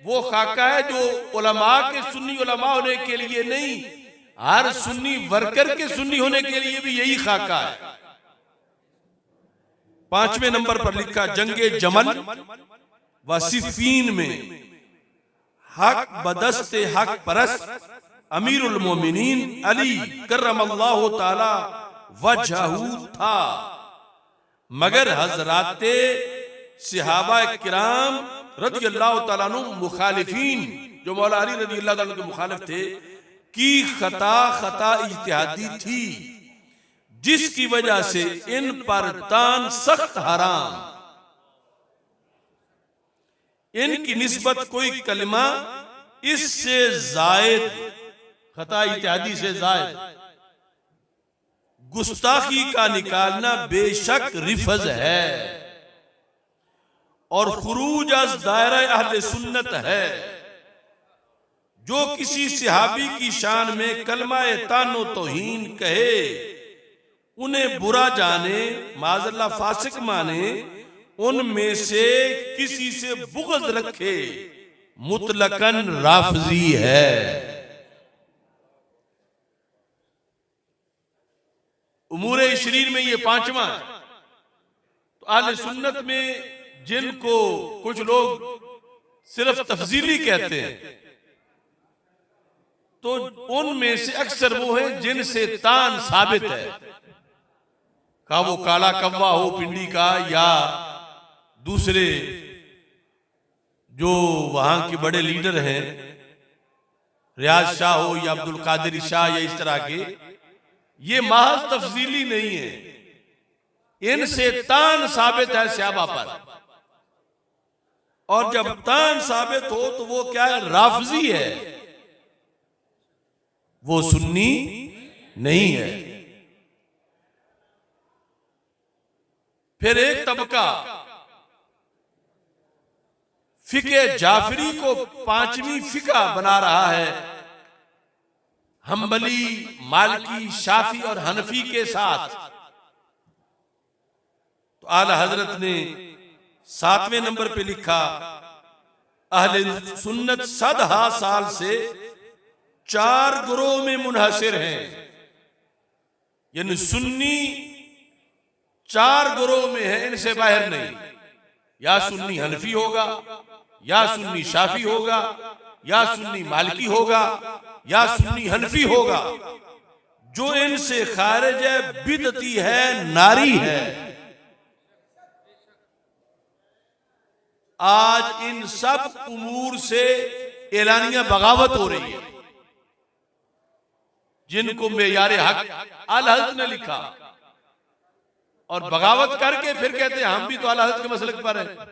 वो खाका है जो उलमा के सुन्नी उलमा होने के लिए नहीं, हर सुन्नी वर्कर के सुन्नी होने के लिए भी यही खाका है। 5वें नंबर पर लिखा, जंगे जमल व सिफीन में हक बदस्ते हक परस्त अमीरुल मोमिनीन अली करमल्लाहु ताला वजहू था, मगर हजराते सहाबा किराम रज़ी अल्लाह ताला अन्हु मुखालिफीन, जो मौला अली रज़ी अल्लाह ताला के मुखालिफ थे, की खता इज्तिहादी थी, जिसकी वजह से इन पर तान सख्त हराम, इनकी निस्बत कोई कलिमा इससे जायद, खता इज्तिहादी से जायद गुस्ताखी का निकालना बेशक रिफज है और खुरूज अज दायरा अहले सुन्नत है। जो किसी सहाबी की शान में कलमाए तानो तौहीन कहे, उन्हें बुरा जाने, माज़अल्लाह फासिक माने, उनमें से किसी से बुग़्ज़ रखे, मुतलकन राफ़ज़ी है। उमूरे इशरीन में ये 5वां है। तो अहले सुन्नत में जिनको कुछ लोग सिर्फ तफजीली कहते हैं, तो उनमें से अक्सर वो है जिनसे तान साबित है, का वो काला कव्वा हो पिंडी का, या दूसरे जो वहां के बड़े लीडर हैं, रियाज शाह हो या अब्दुल कादिर शाह या इस तरह के, ये महज तफसीली नहीं है, इनसे तान साबित है सहाबा पर, और जब तान साबित हो तो वो क्या है, राफजी है, वो सुन्नी नहीं है। फिर एक तबका फिके जाफरी को पांचवी फिका बना रहा है, हम्बली, मालिकी, शाफी और हनफी के साथ। तो आला हजरत ने 7वें नंबर पे लिखा, अहले सुन्नत सदहा साल से 4 गुरोह में मुनहसिर हैं, यानी सुन्नी 4 गुरोह में है, इनसे बाहर नहीं। या सुन्नी हनफी होगा, या सुन्नी शाफी होगा, या सुन्नी मालिकी होगा, या सुन्नी हनफी होगा। जो इनसे खारिज है, बिदती है, नारी है। आज इन सब उमूर से एलानिया बगावत हो रही है, जिनको मेयारे हक आला हज़रत ने लिखा, और बगावत करके फिर कहते हैं हम भी तो आला हज़रत के मसलक पर हैं।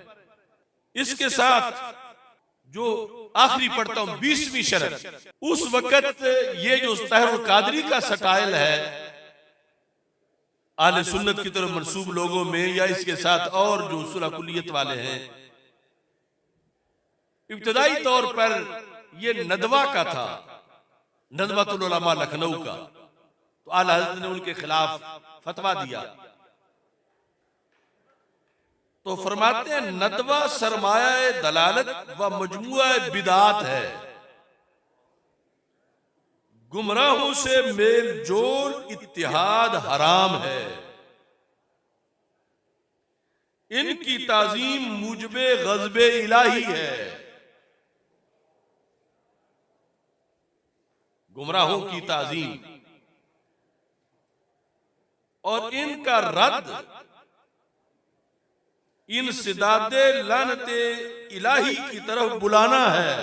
इसके साथ जो आखिरी पढ़ता हूं 20वीं शरत, उस वक्त ये जो तहरुल कादरी का स्टाइल है आले सुन्नत की तरफ मंसूब लोगों में, या इसके साथ और जो सुलह कुलियत वाले हैं, इब्तदाई तौर पर ये नदवा का था, नदवातुल उलमा लखनऊ का। तो आला हज़रत ने उनके खिलाफ फतवा दिया। तो फरमाते हैं नदवा सरमाया दलालत व मजमुआ बिदात है, गुमराहों से मेल जोल इत्तिहाद हराम है, इनकी ताजीम मुजबे गज़बे इलाही है। गुमराहों की ताजीम और इनका रद्द इन सिदादे लानते इलाही की तरफ बुलाना है।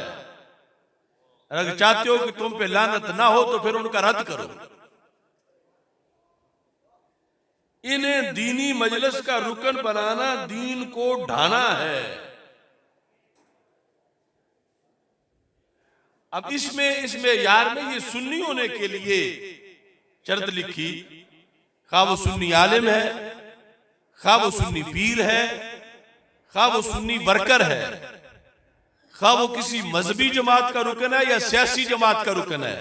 अगर चाहते हो कि तुम पे लानत ना हो तो फिर उनका रद्द करो। इन्हें दीनी मजलिस का रुकन बनाना दीन को ढाना है। अब इसमें यार में ये सुन्नी होने के लिए शर्त लिखी, खा वो सुन्नी आलिम है, खा वो सुन्नी पीर है, खा वो सुन्नी वर्कर है, खा वो किसी मजहबी जमात का रुकन है या सियासी जमात का रुकन है,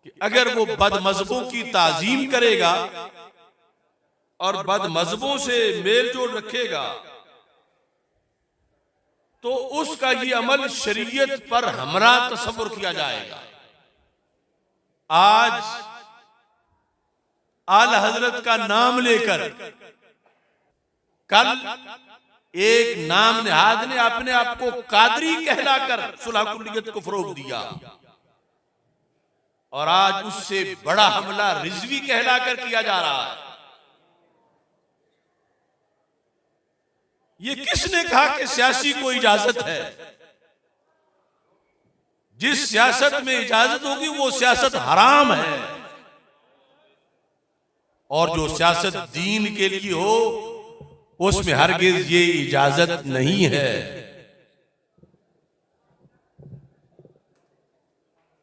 कि अगर वो बद मजहबों की ताजीम करेगा और बद मजहबों से मेल जोल रखेगा तो उसका ये अमल शरीयत पर हमरा तसव्वुर किया जाएगा। आज आला हजरत का नाम लेकर कल एक नाम नेहाद ने अपने आप को कादरी कहलाकर सुलह कुलियत को फरोग दिया, और आज उससे बड़ा हमला रिजवी कहलाकर किया जा रहा है। ये किसने कहा कि सियासी को इजाजत है? जिस सियासत में इजाजत होगी वो सियासत हराम है, और जो सियासत दीन के लिए हो उसमें हरगिज ये इजाजत नहीं है।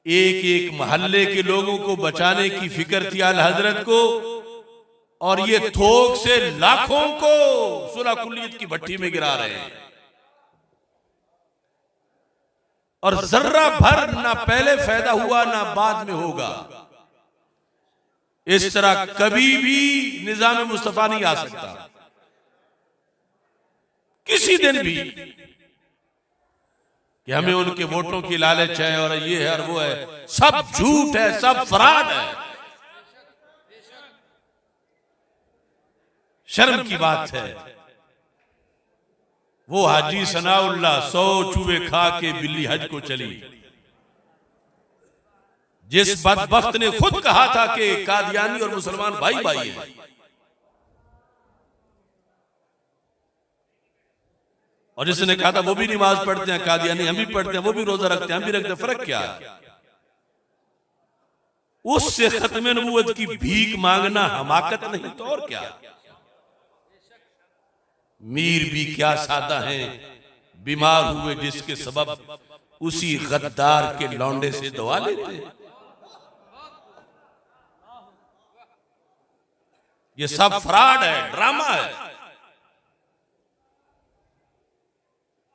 एक एक मोहल्ले के लोगों को बचाने की फिक्र थी आला हजरत को, और ये थोक से लाखों को सुलह कुलियत की भट्टी में गिरा रहे हैं, और जर्रा भर ना पहले फायदा हुआ ना बाद में होगा। इस तरह कभी भी निजाम मुस्तफा नहीं आ सकता, किसी दिन भी, कि हमें उनके वोटों की लालच है और ये है और वो है। सब झूठ है, सब फराड है। शर्म की बात है। वो हाजी सनाउल्लाह 100 चूहे खा के बिल्ली हज को चली, जिस बदबख्त ने खुद कहा था कि कादियानी और मुसलमान भाई भाई हैं, और जिसने कहा था वो भी नमाज पढ़ते हैं, कादियानी हम भी पढ़ते हैं, वो भी रोजा रखते हैं, हम भी रखते हैं, फर्क क्या है? उससे खत्म नबूवत की भीख मांगना हमाकत नहीं तो और क्या। मीर भी क्या सादा हैं, बीमार हुए जिसके सबब उसी गद्दार के लौंडे से दवा लेते हैं। ये सब फ्रॉड है, ड्रामा है।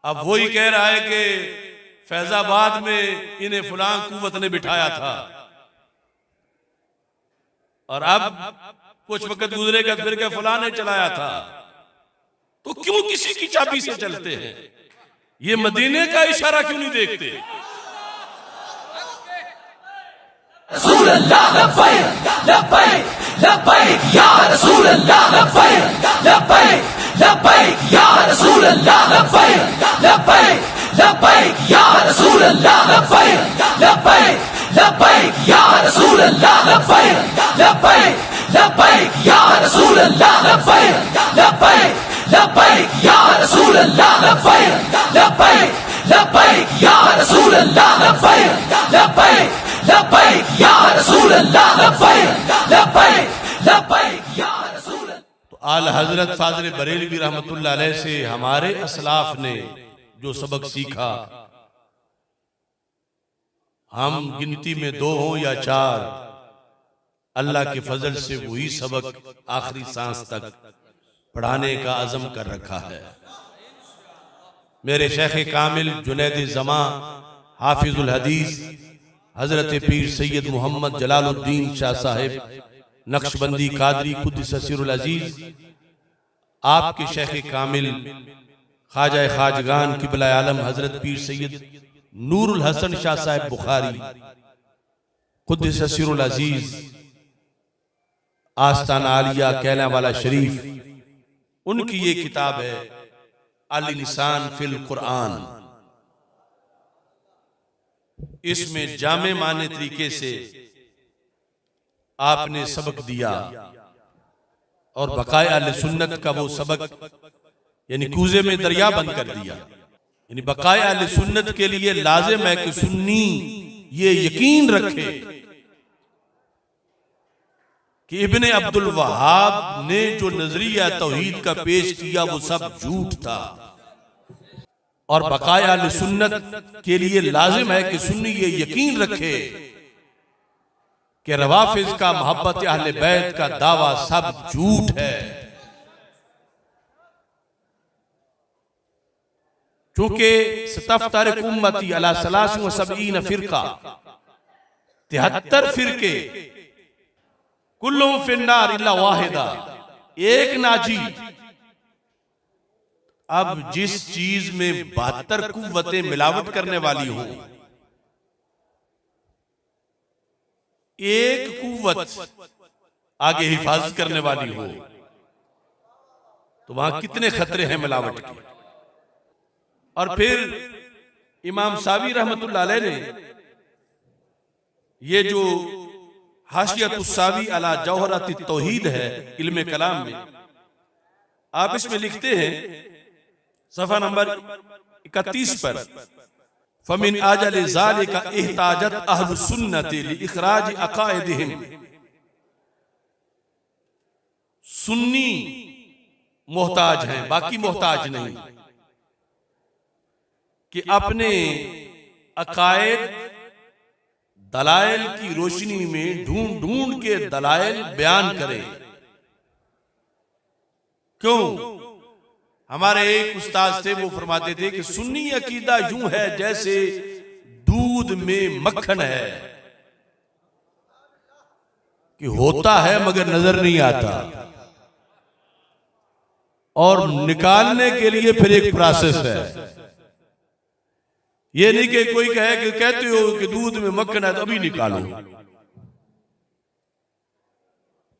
अब वही कह रहा है कि फैजाबाद में इन्हें फलां कुव्वत ने बिठाया था, और अब कुछ वक्त गुजरेगा फिर के फलां ने चलाया था। तो क्यों किसी की चाबी से चलते हैं? ये मदीने का इशारा क्यों नहीं देखते? रसूल अल्लाह लब्बैक लब्बैक लब्बैक या रसूल अल्लाह लब्बैक लब्बैक लब्बैक या रसूल अल्लाह लब्बैक लब्बैक लब्बैक या रसूल अल्लाह लब्बैक लब्बैक लब्बैक या रसूल अल्लाह लब्बैक लब्बैक लब्बैक या रसूल अल्लाह लब्बैक लब्बैक लब्बैक या रसूल अल्लाह लब्बैक लब्बैक लब्बैक या रसूल अल्लाह लब्बैक लब्बैक लब्बैक या रसूल अल्लाह लब्बैक लब्बैक लब्बैक या रसूल। तो आल हजरत फाज़िल बरेलवी रहमतुल्लाह अलैह से हमारे असलाफ ने जो सबक सीखा, हम गिनती में 2 हों या 4, अल्लाह के फजल से वही सबक आखिरी सांस तक पढ़ाने का अज़म कर रखा है। मेरे शेख कामिल जुनैद ज़मा हाफिजुल हदीस हजरत पीर सैयद मोहम्मद जलालुद्दीन शाह साहिब नक्शबंदी कादरी कुद्दस सिरुल अजीज, आपके शेख कामिल ख्वाजा खाजगान किबला आलम हजरत पीर सैयद नूरुल हसन शाह साहिब बुखारी कुद्दस सिरुल अजीज आस्ताना आलिया कैलावाला शरीफ, उनकी ये किताब है अल इंसान फिल कुरान। इसमें जामे माने तरीके से आपने सबक दिया, और बकाए अहले सुन्नत का वो सबक यानी कूजे में दरिया बंद कर दिया। यानी बकाए अहले सुन्नत के लिए लाजिम है कि सुन्नी ये यकीन रखे कि इब्ने अब्दुल वहाब ने जो नजरिया तौहीद का पेश किया वो सब झूठ था, और बकाया अहले सुन्नत के लिए लाजिम है कि सुन्नी ये यकीन रखे कि रवाफिज का मोहब्बत अहले बैत का दावा सब झूठ है। चूंकि सतफ्तारिक उम्मती अला सलासिन व सबईन फिरका, 73 फिरके, कुल्लुहुम फिन्नार इल्ला वाहिदा, एक नाजी। अब जिस चीज में 72 कुव्वतें मिलावट करने वाली हो, एक कुव्वत आगे हिफाजत करने वाली हो, तो वहां कितने खतरे हैं मिलावट के। और फिर इमाम सावी रहमतुल्लाह अलैह ने ये जो हाशियतुस्सावी अला जौहरत तौहीद है इल्म कलाम में, आप इसमें लिखते हैं सफ़ा नंबर 31 पर, फमिन आजल ज़ालिका इहताजत अहलुस सुन्नति लिइखराज अक़ाइदिहिम। सुन्नी मोहताज हैं, बाकी मोहताज नहीं, कि अपने अकायद दलाइल की रोशनी में ढूंढ ढूंढ के दलाइल बयान करें। क्यों? हमारे एक उस्ताद थे, वो फरमाते थे कि सुन्नी अकीदा यूं है जैसे दूध में मक्खन है, कि होता है मगर नजर नहीं आता, और निकालने के लिए फिर एक प्रोसेस है। ये नहीं कि कोई कहे कि कहते हो कि दूध में मक्खन है तो अभी निकालो,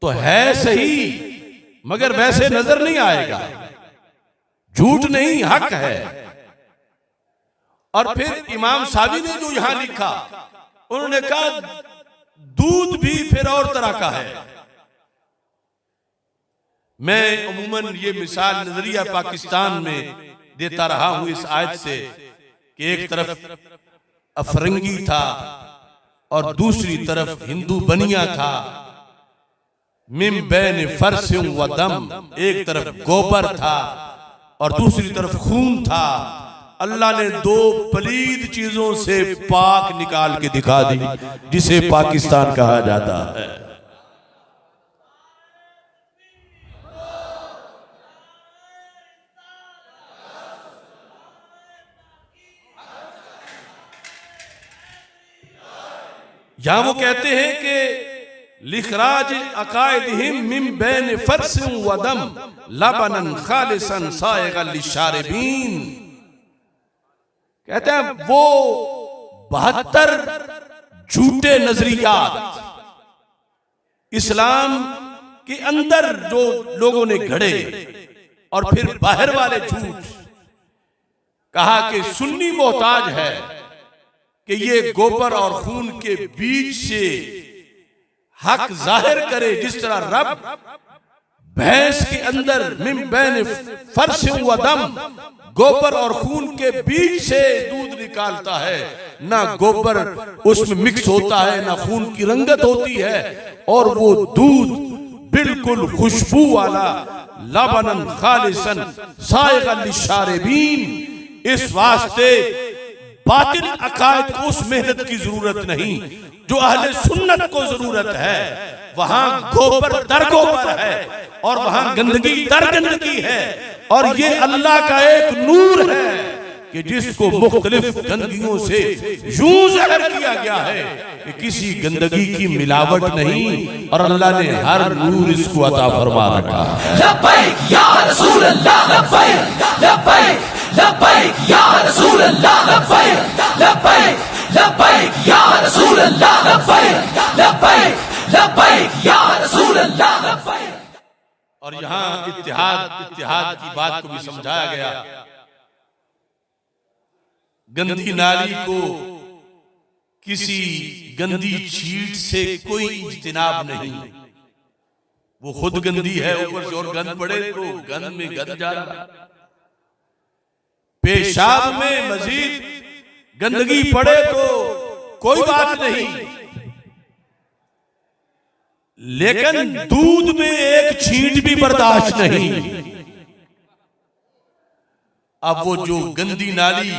तो है सही मगर वैसे नजर नहीं आएगा, झूठ नहीं हक है। और फिर इमाम सावी ने जो यहां लिखा, उन्होंने कहा दूध भी फिर और तरह का है। मैं अमूमन ये मिसाल नजरिया पाकिस्तान में देता रहा हूं इस आयत से कि एक तरफ अफरंगी था और दूसरी तरफ हिंदू बनिया था। मिम बैन फर्स व दम, एक तरफ गोबर था और दूसरी तरफ खून था। अल्लाह ने दो पलीद चीजों से पाक निकाल के दिखा दी, जिसे पाकिस्तान कहा जाता है। यहां वो कहते हैं कि लिखराज अकायदिहिम मिन बैन फर्स व दम लबनन खालिसन सायगल लिशारिबीन। कहते हैं वो 72 झूठे नजरियात इस्लाम के अंदर जो लोगों ने घड़े और फिर बाहर वाले झूठ, कहा कि सुन्नी मोहताज है कि ये गोबर और खून के बीच से हक जाहिर करे, जिस तरह रब भैंस के अंदर मिन बैन फर्स व दम, गोबर और खून के बीच से दूध निकालता है। ना गोबर उसमें मिक्स होता है, ना खून की रंगत होती है, और वो दूध बिल्कुल खुशबू वाला, लबनन खालिसन सायगल लिशारिबीन। इस वास्ते बातिल अकायद को उस मेहनत की जरूरत नहीं जो अहले सुन्नत को जरूरत है। वहां गोबर दर गोबर है और वहां गंदगी दर गंदगी है, और ये अल्लाह का एक नूर है कि जिसको मुख्तलिफ गंदगियों से यूं ज़ाहिर किया गया है कि किसी गंदगी की मिलावट नहीं, और अल्लाह ने हर नूर इसको अता फरमा रखा है। लब्बैक या रसूल अल्लाह, लब्बैक लब्बैक लब्बैक या रसूल अल्लाह, लब्बैक लब्बैक लब्बैक या रसूल अल्लाह, लब्बैक लब्बैक लब्बैक या रसूल अल्लाह, लब्बैक। और यहाँ इत्तिहाद की बात को भी समझाया गया। गंदी नाली को किसी गंदी चीट से कोई इज्तिनाब नहीं, वो खुद गंदी है, ऊपर से और गंद पड़े तो गंद में गंद जा रहा। पेशाब में मजीद गंदगी पड़े तो कोई बात नहीं, लेकिन दूध में एक छींट भी बर्दाश्त नहीं। अब वो जो गंदी नाली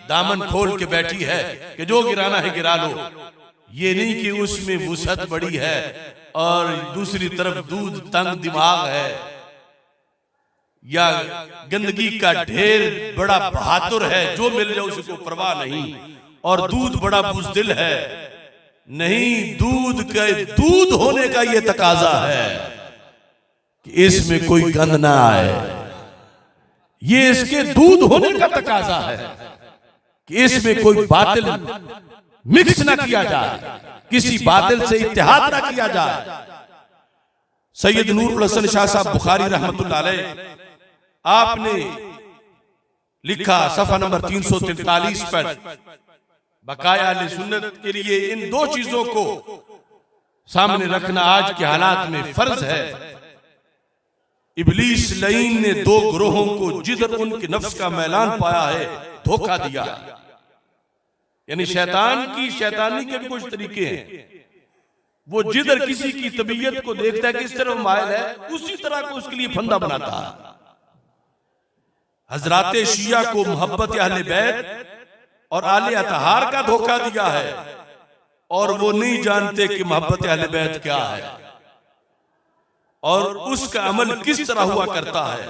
दामन खोल के बैठी है कि जो गिराना है गिरा लो, ये नहीं कि उसमें वुसअत बड़ी है और दूसरी तरफ दूध तंग दिमाग है, या गंदगी का ढेर बड़ा बहादुर है, जो मिल जाए उसको परवाह नहीं, और दूध बड़ा बुज़दिल है। नहीं, दूध होने का ये तकाजा है कि इसमें कोई गंद ना आए। ये इसके दूध होने का तकाजा है कि इसमें कोई बातिल मिक्स ना किया जाए, किसी बातिल से इत्तेहाद ना किया जाए। सैयद नूरुल हसन शाह साहब बुखारी रहमतुल्लाह अलैह, आपने लिखा सफा नंबर 343 पर, बकाया अहले सुन्नत के लिए इन दो चीजों को सामने रखना आज के हालात में फर्ज है। इब्लीस लईन ने दो ग्रोहों को जिधर उनके नफ्स का मैलान पाया है धोखा दिया। यानी शैतान की शैतानी के भी कुछ तरीके हैं। वो जिधर किसी की तबीयत को देखता है कि इस तरफ मायल है, उसी तरह को उसके लिए फंदा बनाता है। हजराते शिया को मोहब्बत अहले बैत और आले अतहार का धोखा दिया है, और वो नहीं जानते कि मोहब्बत अहले बैत क्या है और उसका अमल किस तरह हुआ करता है,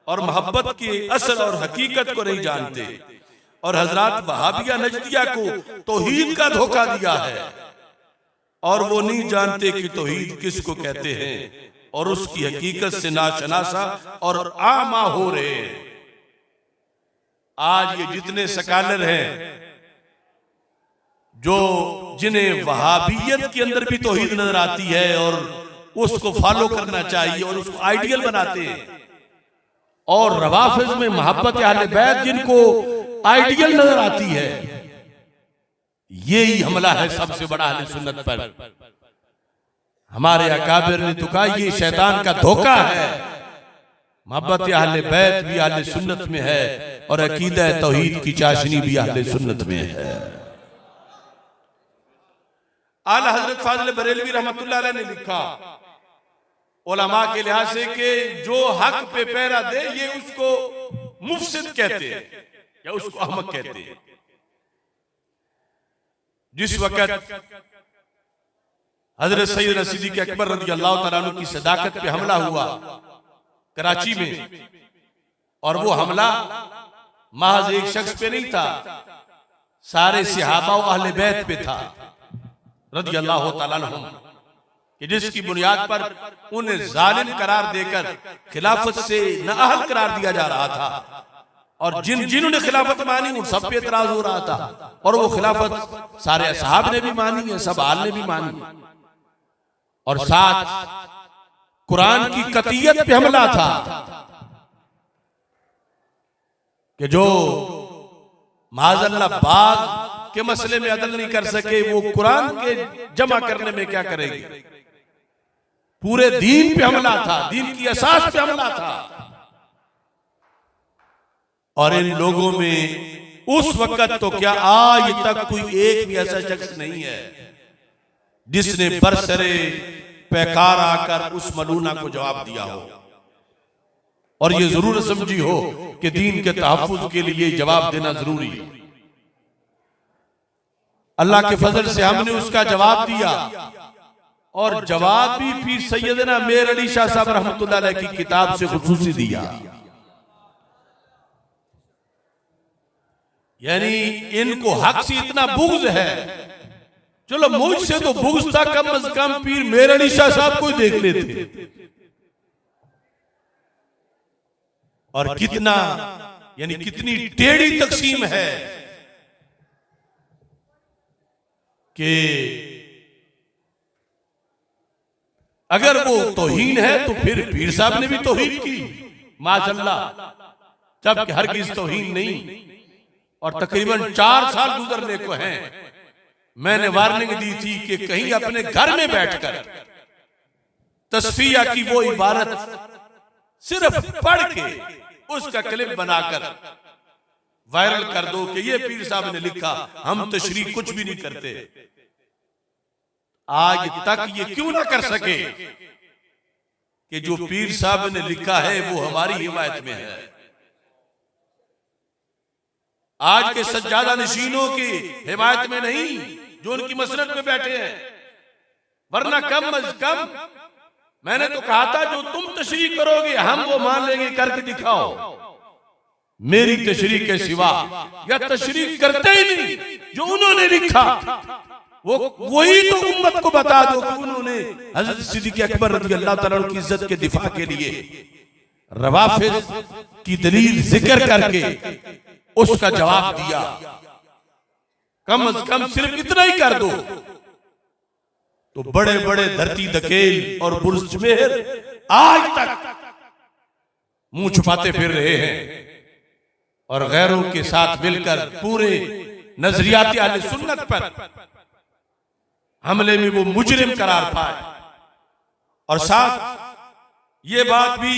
और मोहब्बत की असल और हकीकत को नहीं जानते। और हजरत वहाबिया नजदिया को तौहीद का धोखा दिया है, और वो नहीं जानते कि तौहीद किसको कहते हैं, और उसकी हकीकत से नाशनासा और आमा हो रहे हैं। आज ये जितने सकालर हैं जो जिन्हें वहाबियत के अंदर भी तौहीद नजर आती है और उसको फॉलो करना चाहिए और उसको आइडियल बनाते हैं, और रवाफिज में मोहब्बत अहले बैत जिनको आइडियल नजर आती है, यही हमला है सबसे बड़ा अहले सुन्नत पर। हमारे अकाबिर ने तो कहा ये शैतान का धोखा है। मोहब्बत अहले बैत भी अहले सुन्नत में है, और अकीदा तौहीद की चाशनी भी अहले सुन्नत में है। आला हजरत फाजिल बरेलवी रहमतुल्लाह अलैह ने लिखा उलमा के लिहाज से कि जो हक पे पहरा दे ये उसको मुफसिद कहते हैं या उसको अहमक कहते हैं। जिस वक्त हजरत सैयदना सिद्दीक़ अकबर रज़ियल्लाहु तआला अन्हु की सदाकत पे हमला हुआ कराची में, और वो हमला महज एक शख्स पे नहीं था, सारे सहाबा और अहले बैत पे था रज़ियल्लाहु तआला अन्हुम, कि जिसकी बुनियाद पर उन्हें जालिम करार देकर खिलाफत से नाअहल करार दिया जा रहा था, और जिन्होंने खिलाफत मानी उन सब पे एतराज हो रहा था, और वो खिलाफत सारे असहाब ने भी मानी है, सब आल ने भी मानी, और साथ कुरान की कतियत पे हमला था कि जो माज़अल्लाह बाग के मसले में अदल नहीं कर सके वो कुरान के जमा करने में क्या करेगी। पूरे दीन पे हमला था, दीन की असास पे हमला था, और इन लोगों में उस वक्त तो क्या आज तक कोई एक भी ऐसा शख्स नहीं है जिसने बरसरे पैकार आकर उस मलूना को जवाब दिया हो, और ये जरूर समझी हो कि दीन के तहफ्फुज़ के लिए जवाब देना जरूरी है। अल्लाह के फजल से हमने उसका जवाब दिया, और जवाब भी पीर सैयदना मेर अली शाह साहब रहमतुल्लाह अलैह की किताब से खुसूसी दिया। यानी इनको हक से इतना बुग़्ज़ है, चलो मुझसे तो बुग़्ज़ था, कम अज कम पीर मेर अली शाह साहब को देख लेते। और कितना यानी कितनी टेढ़ी तकसीम है कि अगर वो तौहीन है तो फिर पीर साहब ने भी तौहीन की माशअल्लाह, जबकि हरगिज़ तौहीन नहीं। और तकरीबन 4 साल गुजरने को हैं, मैंने वार्निंग दी थी कि कहीं अपने घर में बैठकर तस्फिया की वो इबारत सिर्फ पढ़ के उसका क्लिप बनाकर वायरल कर दो कि ये पीर साहब ने लिखा, हम तशरीह कुछ भी नहीं करते। आज तक ये क्यों ना कर सके कि जो पीर साहब ने लिखा है वो हमारी हिमायत में है। आज के सज्जादा नशीनों की हिमायत में नहीं जो उनकी मसनद में बैठे हैं, वरना कम अज कम मैंने तो कहा था जो तुम तशरीह करोगे हम वो मान लेंगे, करके दिखाओ। मेरी तशरीह के सिवा या तशरीह करते ही नहीं, जो उन्होंने लिखा वो वही तो उम्मत को बता दो कि उन्होंने हजरत सिद्दीक़ अकबर रज़ियल्लाहु तआला अन्हु की इज्जत के दिफा के लिए रवाफिज की दलील जिक्र करके उसका जवाब दिया। कम अज कम सिर्फ इतना ही कर दो तो बड़े बड़े धरती धकेल और बुर्ज मेहर आज तक मुंह छुपाते फिर रहे हैं, और गैरों के साथ मिलकर पूरे नजरियाती अहले सुन्नत पर हमले में वो मुजरिम करार पाए। और साथ ये बात भी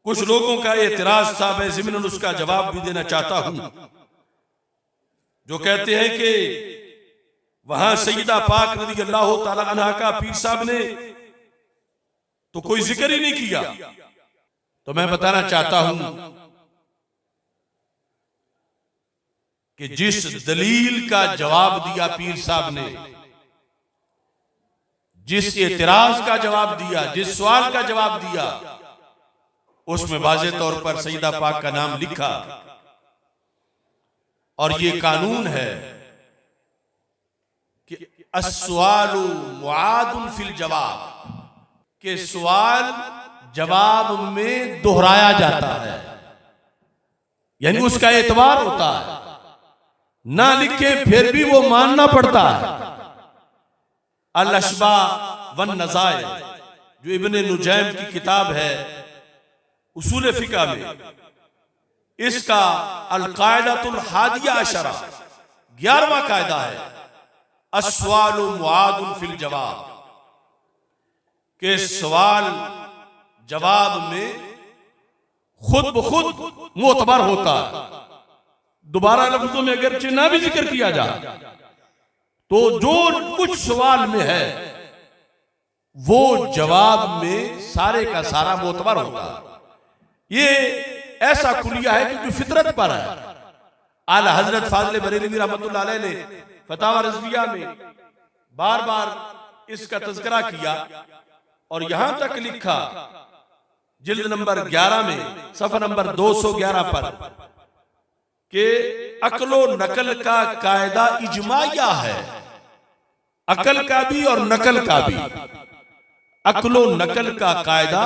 कुछ लोगों का एतराज था, मैं ज़िम्नन उसका जवाब भी देना चाहता हूं, जो कहते हैं कि वहां सैयदा पाक रज़ियल्लाहु ताला अन्हा का पीर साहब ने तो कोई जिक्र ही नहीं किया। तो मैं बताना चाहता हूं कि जिस दलील का जवाब दिया पीर साहब ने, जिस एतराज का जवाब दिया, जिस सवाल का जवाब दिया, उसमें वाज़े तौर पर सैयदा पाक का नाम लिखा। और ये कानून है कि अस्सवालु मुआदुन फिल जवाब, के सवाल जवाब में दोहराया जाता है, यानी उसका एतबार होता है, ना लिखे फिर भी वो मानना पड़ता है। अल अशबा वन नज़ाइर जो इब्ने नुजैम की किताब है उसूल फिक़ह में, इसका अल कायदातुल हादिया अशरा 11वां कायदा है, अस्सवालु मुआदुन फिल जवाब, के सवाल जवाब में खुद ब खुद मोतबर होता है। दोबारा लफ्जों में अगर ना भी जिक्र किया जाए तो जो कुछ सवाल में है वो जवाब में सारे का सारा मोतबर होता है। ये ऐसा कुलिया है कि जो फितरत पर है। आला हजरत फाजिल बरेलवी रहमतुल्लाह अलैह ने फतावा रज़विया में बार बार इसका तज़किरा किया और यहां तक लिखा जिल्द नंबर 11 में सफ़ा नंबर 211 पर कि अक्लो नकल का कायदा इजमाया है। अकल का भी और नकल का भी। अक्लो नकल का कायदा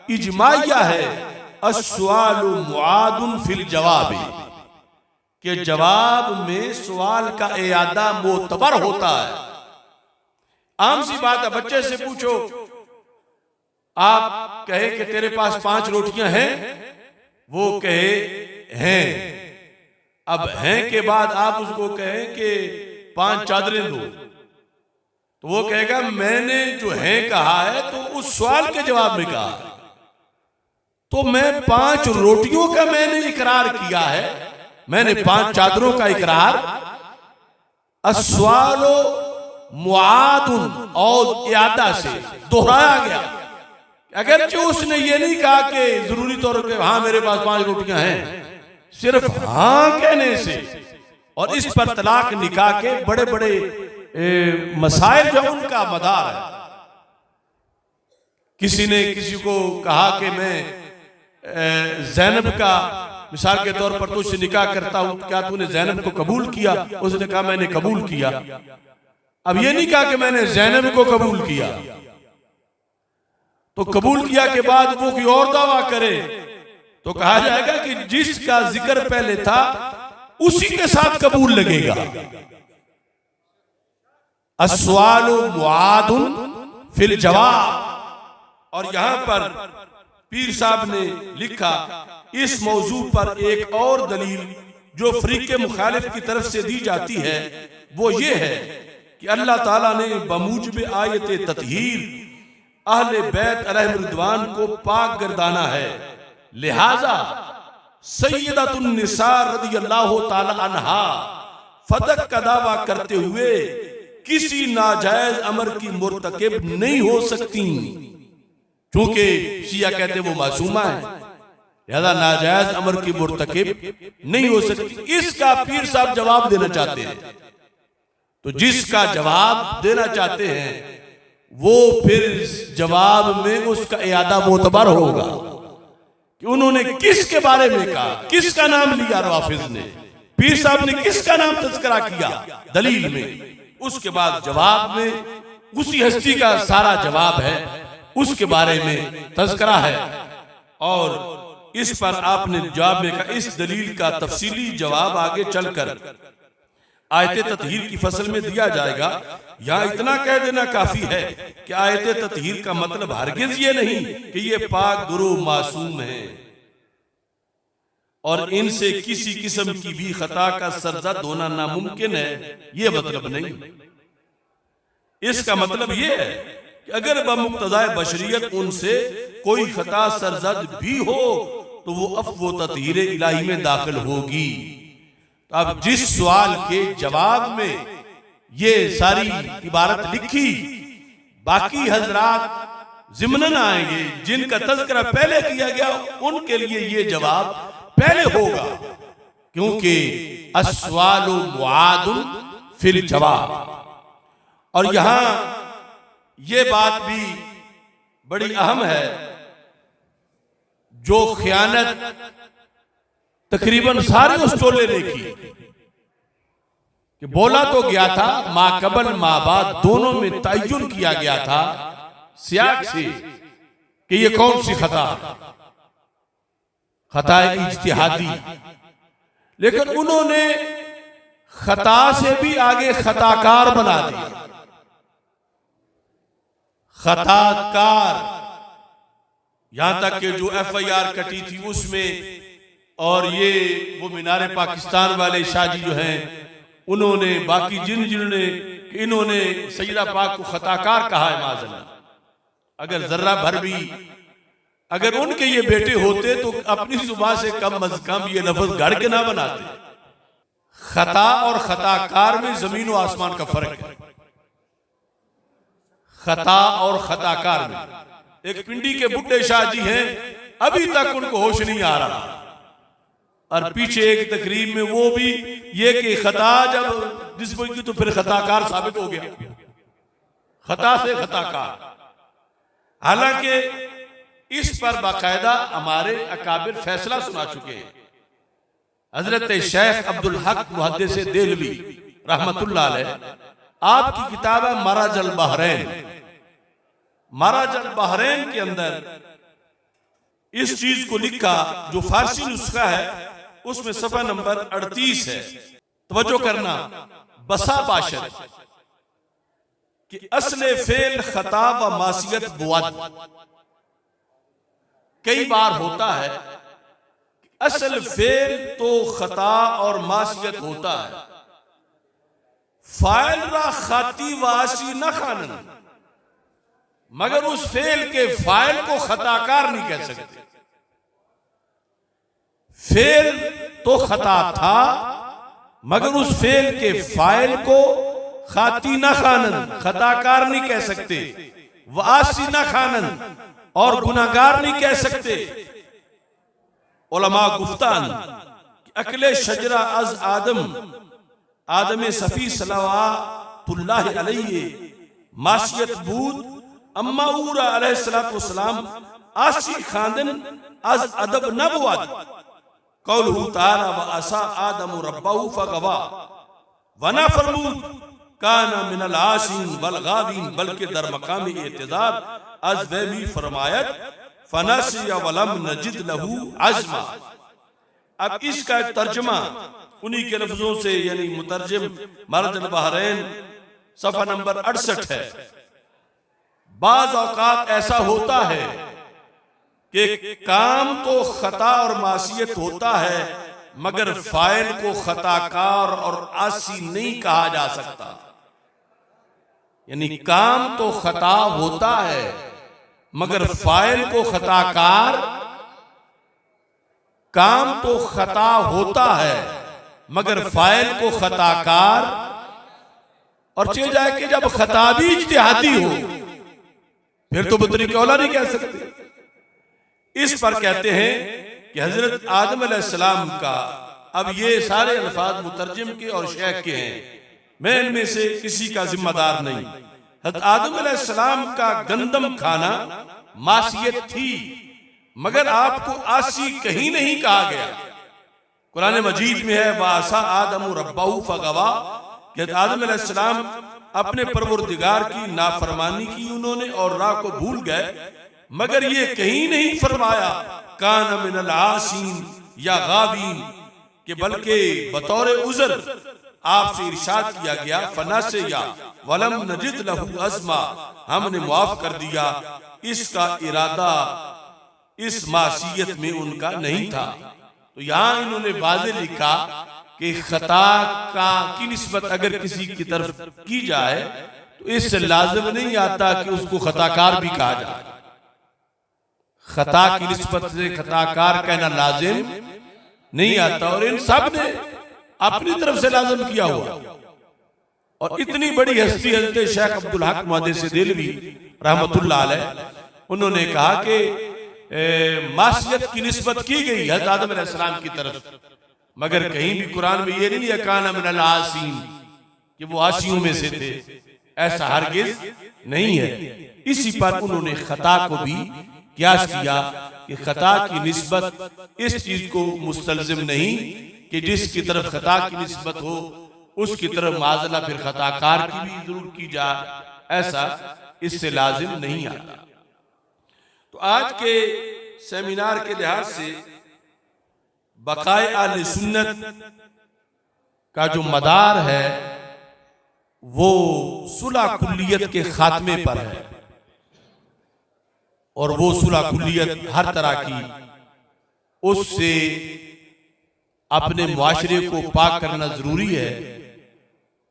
इजमाया है। अस्सवालु मुआदुन फिल जवाबी, के जवाब में सवाल का इयादा मोतबर होता है। आम सी बात है, बच्चे से पूछो, आप कहे कि तेरे पास 5 रोटियां हैं, वो कहे हैं। अब हैं के बाद आप उसको कहें कि 5 चादरें दो, तो वो कहेगा मैंने जो है कहा है तो उस सवाल के जवाब में कहा है। तो मैं 5 रोटियों का मैंने इकरार किया है, मैंने 5 चादरों का इकरार। अस्सवालो मुआदुन और इयादा से दोहराया गया। अगरचे उसने ये नहीं कहा कि जरूरी तौर पे हाँ मेरे पास 5 रोटियां हैं, सिर्फ हाँ कहने से और इस पर तलाक निकाह के बड़े बड़े मसाइल जो उनका मदार है। किसी ने किसी को कहा कि मैं ज़ैनब का मिसाल के तौर पर तुझसे निकाह करता हूं, क्या तूने ज़ैनब को कबूल किया? उसने कहा मैंने कबूल किया। अब ये नहीं कहा कि मैंने ज़ैनब को कबूल किया। तो कबूल किया के बाद वो कोई और दावा करे तो कहा जाएगा कि जिसका जिक्र पहले था उसी के साथ कबूल लगेगा। अस्सवालु मुआदुन फिल जवाब। और यहां पर पीर साहब ने लिखा इस मौजू पर एक और दलील जो फरीक़े मुखालिफ की तरफ से दी जाती है वो ये है कि अल्लाह ताला ने बमूजिब आयत ततहीर अहले बैत अलैहिम रिदवान को पाक गर्दाना है, लिहाजा सय्यदतुन निसा रज़ियल्लाहु ताला अन्हा फदक का दावा करते हुए किसी नाजायज अमर की मुर्तकिब नहीं हो सकती, क्योंकि शिया कहते वो मासूमा है, लिहाजा नाजायज अमर की मुर्तकिब नहीं हो सकती। इसका पीर साहब जवाब देना चाहते हैं। तो जिसका जवाब देना चाहते हैं वो फिर जवाब में उसका इयादा मोतबर होगा कि उन्होंने किसके बारे में कहा, किसका नाम लिया राफिज ने, पीर साहब ने किसका नाम तज़किरा किया दलील में, उसके बाद जवाब में उसी हस्ती का सारा जवाब है, उसके बारे में तज़किरा है। और इस पर आपने जवाब में कहा इस दलील का तफसीली जवाब आगे चलकर आयत ततहीर की फसल में दिया जाएगा। यहां इतना कह देना काफी है कि आयत ततहीर का मतलब हरगिज ये नहीं कि ये पाक दुरू मासूम है और इनसे किसी किस्म की भी खता का सरजद होना नामुमकिन है, ये मतलब नहीं। इसका मतलब ये है कि अगर बमुक्तदाए बशरियत उनसे कोई खता सरजद भी हो तो वो अफ़्व व ततहीर इलाही में दाखिल होगी। अब जिस सवाल के जवाब में ये सारी इबारत लिखी, बाकी हजरात ज़िम्नन आएंगे जिनका तज़किरा पहले किया गया उनके लिए ये जवाब पहले होगा, क्योंकि अस्सवालु मुआदुन फिल जवाब। और यहां ये बात भी बड़ी अहम है, जो खयानत तकरीबन सारे उस टोले ने की कि बोला तो गया था माँ कबल माँ बाद दोनों में तय्युन किया गया था सियाक से कि ये कौन सी खता, खता इज्तिहादी, लेकिन उन्होंने खता से भी आगे खताकार बना दिया। खताकार यहां तक कि जो FIR कटी थी उसमें, और ये वो मीनारे पाकिस्तान वाले शाहजी जो हैं उन्होंने बाकी जिन्होंने इन्होंने सैयदा पाक को खताकार कहा है माज़अल्लाह। अगर जर्रा भर भी अगर उनके ये बेटे होते तो अपनी जुबान से कम अज कम ये लफ्ज गढ़ के ना बनाते। खता और खताकार में जमीन और आसमान का फर्क है। खता और खताकार में एक पिंडी के बुड्ढे शाह जी हैं, अभी तक उनको होश नहीं आ रहा, और पीछे एक तकरीब में वो भी ये कि खता जब निस्बत की तो फिर खताकार साबित हो गया, खता से खताकार। हालांकि इस पर बाकायदा हमारे अकाबिर फैसला सुना चुके हैं। हजरत शेख अब्दुल हक मुहद्दिस देहलवी रहमतुल्लाह अलैह, आपकी किताब है मराज अल बहरैन। मराज अल बहरैन के अंदर इस चीज को लिखा, जो फारसी नुस्खा है उसमें सफा नंबर 38 है। तवज्जो करना, बसा बाशर कि असले फेल खता व मासियत बुआद। कई बार होता है असल फेल तो खता और मासियत होता है, फाइल रा खाती वासी न खानन, मगर उस फेल के फाइल को खताकार नहीं कह सकते। फेल तो खता था, मगर उस फेल के फाइल को खाती न खानन, खताकार नहीं कह सकते, वासी न खानन, और गुनाहगार नहीं कह सकते। उलमा गुफ्तान अकले शजरा अज आदम, आदम सफी सलावतुल्लाह अलैहि मासियत बूद अम्मा उरा अलैहिस्सलातु वस्सलाम आसी खानदन अज अदब नबवत कौलहु ताला व असा आदम रब्बहु फगवा वना फरमूद काना मिनल आसीन वल गावीन, बल्कि दर मकाम इत्तिदार अज वे भी फरमायत फनसिया वलम नजिद लहू अज़मा। अब इसका एक तर्जुमा उन्हीं के लफ्जों से, यानी मुतर्जिम मराज अल बहरैन सफा नंबर 68 है। बाज़ औकात ऐसा होता है कि काम तो खता और मासियत होता है, मगर फाइल को खताकार और आसी नहीं कहा जा सकता। यानी काम तो खता होता है, मगर फाइल को खताकार, काम तो खता होता है मगर फाइल को खताकार, और चल जाए कि जब खता भी इज्तिहादी हो फिर तो बतरी कौला नहीं कह सकते। इस पर कहते हैं कि हजरत आदम अलैहिस्सलाम का, अब ये सारे अल्फाज मुतर्जिम के और शेख के हैं, मैं इनमें से किसी का जिम्मेदार नहीं। हजरत आदम अलैहिस्सलाम का गंदम खाना मासियत थी, मगर आपको आसी कहीं नहीं कहा गया। कुरान मजीद में है वासा आदम रब्बहु फगवा, कि आदम अलैहिस्सलाम अपने परवरदिगार की नाफरमानी की उन्होंने और राह को भूल गए, मगर ये कहीं नहीं फरमाया कान मिनल आसीन या गावीन, कि बल्कि बतौर उज़र आपसे इरशाद किया गया फना से या वलम नजिद लहू अज़मा, हमने माफ कर दिया। इसका इरादा इस मासियत में उनका नहीं था। तो यहां इन्होंने वाज़ेह लिखा कि खता का की निस्बत अगर किसी की तरफ की जाए तो इससे लाजिम नहीं आता कि उसको खताकार भी कहा जाए। खता की निस्बत से खताकार कहना लाजिम नहीं आता, और इन सब ने अपनी तरफ से लाजिम किया हुआ। और इतनी बड़ी हस्ती हजरत शेख अब्दुल हक मुहद्दिस देहलवी रहमतुल्लाह अलैह, उन्होंने कहा कि मासियत की निस्बत की गई हज़रत आदम अलैहिस्सलाम की तरफ, मगर कहीं भी कुरान में ये नहीं है काना मिनल आसीन कि वो आसियों में से थे, ऐसा हरगिज नहीं है। इसी पर उन्होंने खता को भी कियास किया कि खता की निस्बत इस चीज को मुस्तलजिम नहीं कि जिसकी तरफ खता की निस्बत हो उसकी तरफ माज़ला फिर खताकार की भी जरूर की जाए, ऐसा इससे लाजिम नहीं आता। तो आज के सेमिनार के लिहाज से बकाए आले सुन्नत का जो मदार है वो सुलह कुल्लियत के खात्मे पर है, और वो सुलह कुल्लियत हर तरह की उससे अपने मुआशरे को पाक करना जरूरी है।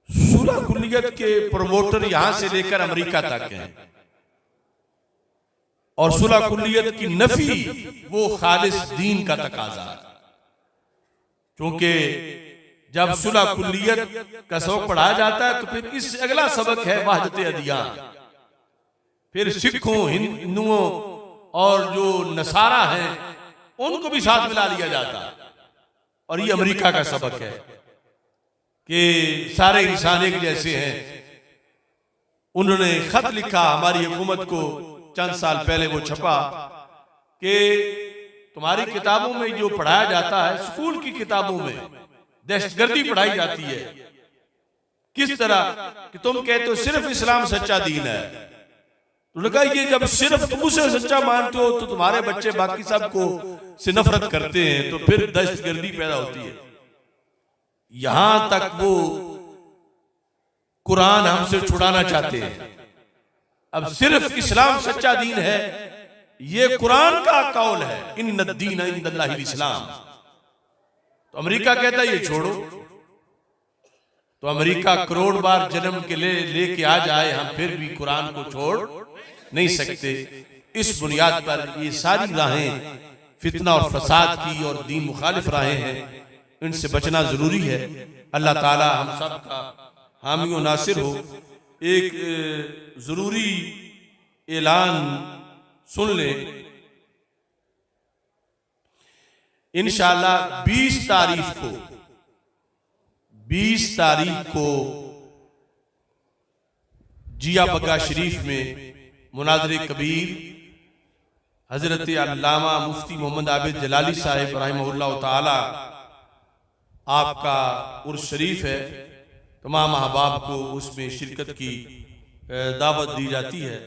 सुलह कुल्लियत के प्रमोटर यहां से लेकर अमेरिका तक हैं, और सुलह कुल्लियत की नफी वो खालिस दीन का तकाजा है, क्योंकि जब सुलह कुल्लियत का सबक पढ़ाया जाता है तो फिर इस अगला सबक है वहदत अदियान। फिर सिखों, हिंदुओं और जो नसारा हैं उनको भी साथ मिला लिया जाता है। और ये अमेरिका का सबक है कि सारे इंसान एक जैसे हैं। उन्होंने खत लिखा हमारी हुकूमत को, चंद साल पहले वो छपा कि तुम्हारी किताबों में जो पढ़ाया जाता है, स्कूल की किताबों में दहशतगर्दी पढ़ाई जाती है। किस तरह कि तुम कहते हो सिर्फ इस्लाम सच्चा दीन है। उन्होंने कहा ये जब सिर्फ तुम उसे सच्चा मानते हो तो तुम्हारे बच्चे बाकी सबको से नफरत करते हैं, तो फिर दहशतगर्दी पैदा होती है। यहां तक वो कुरान हमसे छुड़ाना चाहते हैं। अब सिर्फ इस्लाम सच्चा दीन है, ये कुरान का कौल है, इन्नद दीन इंदल्लाहिल इस्लाम। तो अमेरिका कहता है ये छोड़ो। तो अमेरिका करोड़ बार जन्म के लेके आ जाए, हम फिर भी कुरान को छोड़ नहीं सकते। इस बुनियाद पर ये सारी राहें फितना और फसाद की और दीन मुखालिफ राहें हैं, इनसे बचना जरूरी है। अल्लाह ताला हम सब का हामी और नासिर हो। एक जरूरी ऐलान सुन ले, इंशाअल्लाह 20 तारीख को जिया बग्गा शरीफ में मुनाज़रे कबीर हजरत अल्लामा मुफ्ती मोहम्मद आबिद जलाली साहिब रहमहुल्लाह ताला आपका उर्स शरीफ है। तमाम अहबाब को उसमें शिरकत की दावत दी जाती है।